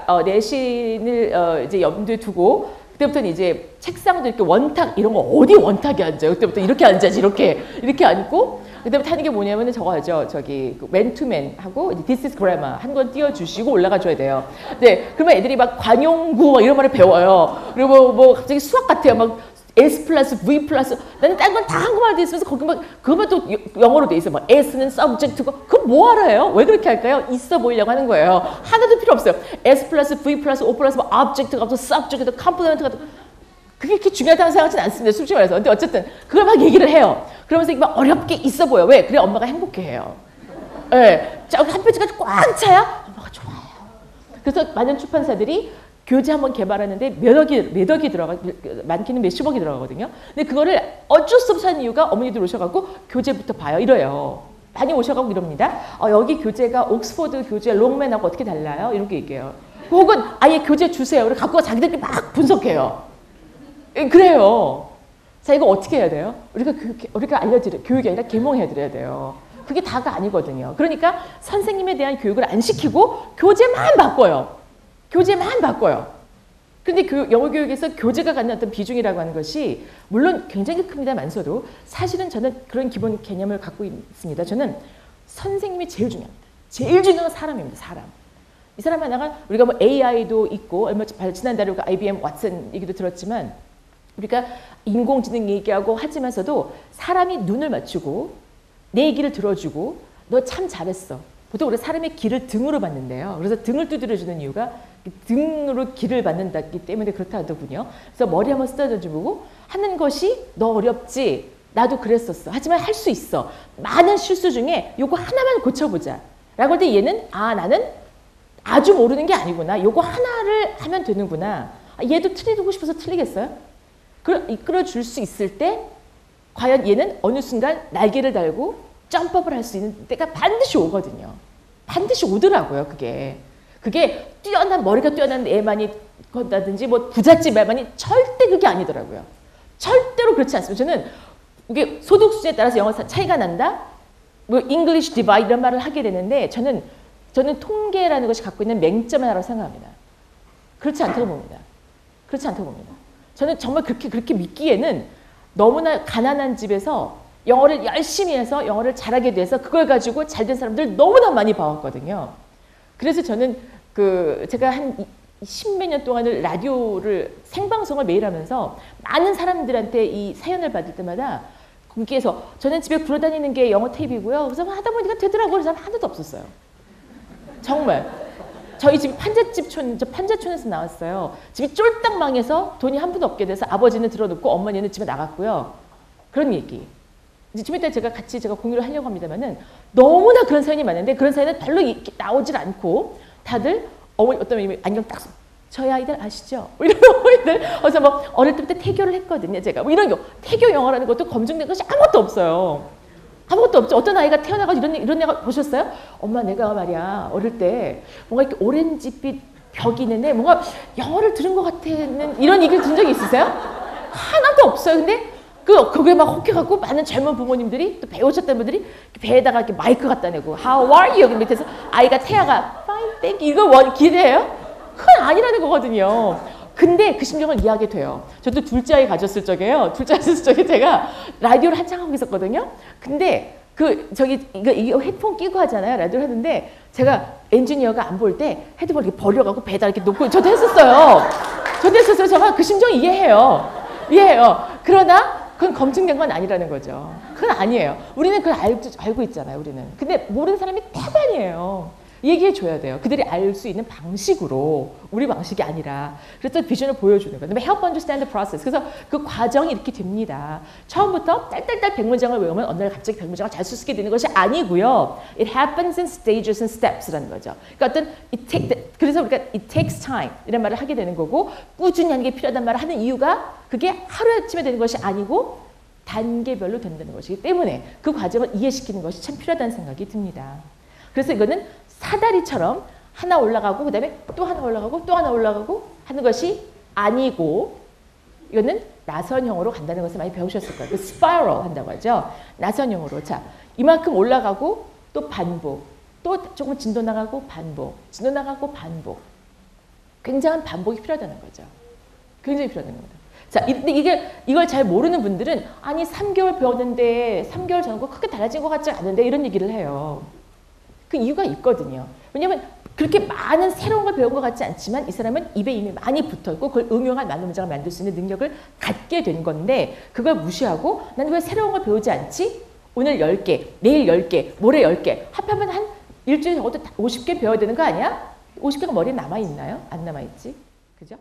이제 염두에 두고 그때부터는 이제 책상도 이렇게 원탁 이런 거 어디 원탁에 앉아요. 그때부터 이렇게 앉아야지 이렇게 앉고 그때부터 하는 게 뭐냐면은 저거 하죠. 저기 맨투맨 하고 This is grammar 한 권 띄워주시고 올라가 줘야 돼요. 네, 그러면 애들이 막 관용구 막 이런 말을 배워요. 그리고 뭐 갑자기 수학 같아요. 막 S 플러스 V 플러스 나는 딴 건 다 한국말로 돼 있으면서 거기 막 그것만 또 영어로 돼 있어. 막 S는 subject고 그거 뭐 알아요? 왜 그렇게 할까요? 있어 보이려고 하는 거예요. 하나도 필요 없어요. S 플러스 V 플러스 O 플러스 뭐 object가 없어 subject가 컴포넌트가 그게 그렇게 중요하다고 생각하진 않습니다. 솔직히 말해서. 근데 어쨌든 그걸 막 얘기를 해요. 그러면서 막 어렵게 있어 보여. 왜? 그래 엄마가 행복해해요. 예, 네. 한 페이지까지 꽉 차야 엄마가 좋아요. 그래서 많은 출판사들이 교재 한번 개발하는데 몇 억이 들어가, 많게는 몇십억이 들어가거든요. 근데 그거를 어쩔 수 없이 하는 이유가 어머니들 오셔갖고 교재부터 봐요. 이래요. 많이 오셔갖고 이럽니다. 여기 교재가 옥스퍼드 교재 롱맨하고 어떻게 달라요? 이렇게 얘기해요. 혹은 아예 교재 주세요. 그래 갖고 자기들끼리 막 분석해요. 그래요. 자, 이거 어떻게 해야 돼요? 우리가 교육이 아니라 계몽해드려야 돼요. 그게 다가 아니거든요. 그러니까 선생님에 대한 교육을 안 시키고 교재만 바꿔요. 교재만 바꿔요. 근데 영어 교육에서 교재가 갖는 어떤 비중이라고 하는 것이 물론 굉장히 큽니다만서도 사실은 저는 그런 기본 개념을 갖고 있습니다. 저는 선생님이 제일 중요합니다. 제일 중요한 사람입니다. 사람. 이 사람 하나가 우리가 뭐 AI도 있고 얼마 지난달에 IBM 왓슨 얘기도 들었지만 우리가 인공지능 얘기하고 하지만서도 사람이 눈을 맞추고 내 얘기를 들어주고 너 참 잘했어. 보통 우리 사람의 길을 등으로 받는데요. 그래서 등을 두드려주는 이유가 등으로 길을 받는다기 때문에 그렇다 하더군요. 그래서 머리 한번 쓰다듬어주고 하는 것이 너 어렵지? 나도 그랬었어. 하지만 할 수 있어. 많은 실수 중에 요거 하나만 고쳐보자. 라고 할 때 얘는 나는 아주 모르는 게 아니구나. 요거 하나를 하면 되는구나. 얘도 틀리고 싶어서 틀리겠어요? 이끌어줄 수 있을 때 과연 얘는 어느 순간 날개를 달고 점프업을 할 수 있는 때가 반드시 오거든요. 반드시 오더라고요. 그게 머리가 뛰어난 애만이 건다든지 뭐 부잣집 애만이 절대 그게 아니더라고요. 절대로 그렇지 않습니다. 저는 이게 소득수에 따라서 영어 차이가 난다? 뭐 English divide 이런 말을 하게 되는데 저는 통계라는 것이 갖고 있는 맹점 하나라고 생각합니다. 그렇지 않다고 봅니다. 그렇지 않다고 봅니다. 저는 정말 그렇게 믿기에는 너무나 가난한 집에서 영어를 열심히 해서 영어를 잘하게 돼서 그걸 가지고 잘된 사람들 너무나 많이 봐왔거든요. 그래서 저는 제가 한 10몇 년 동안을 라디오를 생방송을 매일 하면서 많은 사람들한테 이 사연을 받을 때마다 거기에서 저는 집에 굴러다니는 게 영어 테이프이고요. 그래서 하다 보니까 되더라고요. 그래서 하나도 없었어요. 정말. 저희 집이 판자촌에서 나왔어요. 집이 쫄딱 망해서 돈이 한 푼도 없게 돼서 아버지는 들어놓고 어머니는 집에 나갔고요. 그런 얘기. 이제 좀 이따 제가 공유를 하려고 합니다만은 너무나 그런 사연이 많은데 그런 사연은 별로 나오질 않고 다들 어떤 분이 안경 딱 저희 아이들 아시죠? 이런 어머니들 그래서 뭐 어릴 때부터 태교를 했거든요. 제가 뭐 이런 태교 영어라는 것도 검증된 것이 아무것도 없어요. 아무것도 없죠. 어떤 아이가 태어나가지고 이런 애가 보셨어요? 엄마 내가 말이야 어릴 때 뭔가 이렇게 오렌지빛 벽이 있는데 뭔가 영어를 들은 것 같은 이런 얘기를 들은 적이 있으세요? 하나도 없어요. 근데 거기에 막 혹해갖고 많은 젊은 부모님들이 또 배우셨던 분들이 배에다가 이렇게 마이크 갖다 내고 How are you? 여기 밑에서 아이가 태아가 Fine, thank you. 이거 기대해요? 그건 아니라는 거거든요. 근데 그 심정을 이해하게 돼요. 저도 둘째 아이 가졌을 적에요. 제가 라디오를 한창 하고 있었거든요. 근데 이거 헤드폰 끼고 하잖아요. 라디오를 하는데 제가 엔지니어가 안 볼 때 헤드폰 이렇게 버려갖고 배에다 이렇게 놓고 저도 했었어요. 제가 그 심정 이해해요. 그러나 그건 검증된 건 아니라는 거죠. 그건 아니에요. 우리는 그걸 알고 있잖아요, 우리는. 근데 모르는 사람이 태반이에요. 얘기해 줘야 돼요. 그들이 알 수 있는 방식으로, 우리 방식이 아니라. 그래서 비전을 보여주는 거예요. 그다음에 help understand the process. 그래서 그 과정이 이렇게 됩니다. 처음부터 딸딸딸 100문장을 외우면 어느 날 갑자기 100문장을 잘 쓰게 되는 것이 아니고요. It happens in stages and steps라는 거죠. 그러니까 그래서 우리가 it takes time 이런 말을 하게 되는 거고, 꾸준히 하는 게 필요하다는 말을 하는 이유가 그게 하루아침에 되는 것이 아니고 단계별로 된다는 것이기 때문에 그 과정을 이해시키는 것이 참 필요하다는 생각이 듭니다. 그래서 이거는 사다리처럼 하나 올라가고 그다음에 또 하나 올라가고 또 하나 올라가고 하는 것이 아니고, 이거는 나선형으로 간다는 것을 많이 배우셨을 거예요. 그 스파이럴 한다고 하죠. 나선형으로. 자, 이만큼 올라가고 또 반복. 또 조금 진도 나가고 반복. 진도 나가고 반복. 굉장한 반복이 필요하다는 거죠. 굉장히 필요하다는 겁니다. 자, 근데 이걸 잘 모르는 분들은 아니 3개월 배웠는데 3개월 전과 크게 달라진 것 같지 않은데 이런 얘기를 해요. 그 이유가 있거든요. 왜냐하면 그렇게 많은 새로운 걸 배운 것 같지 않지만 이 사람은 입에 이미 많이 붙어있고 그걸 응용한 많은 문장을 만들 수 있는 능력을 갖게 된 건데, 그걸 무시하고 나는 왜 새로운 걸 배우지 않지? 오늘 10개, 내일 10개, 모레 10개 합하면 한 일주일에 적어도 50개 배워야 되는 거 아니야? 50개가 머리에 남아있나요? 안 남아있지? 그죠?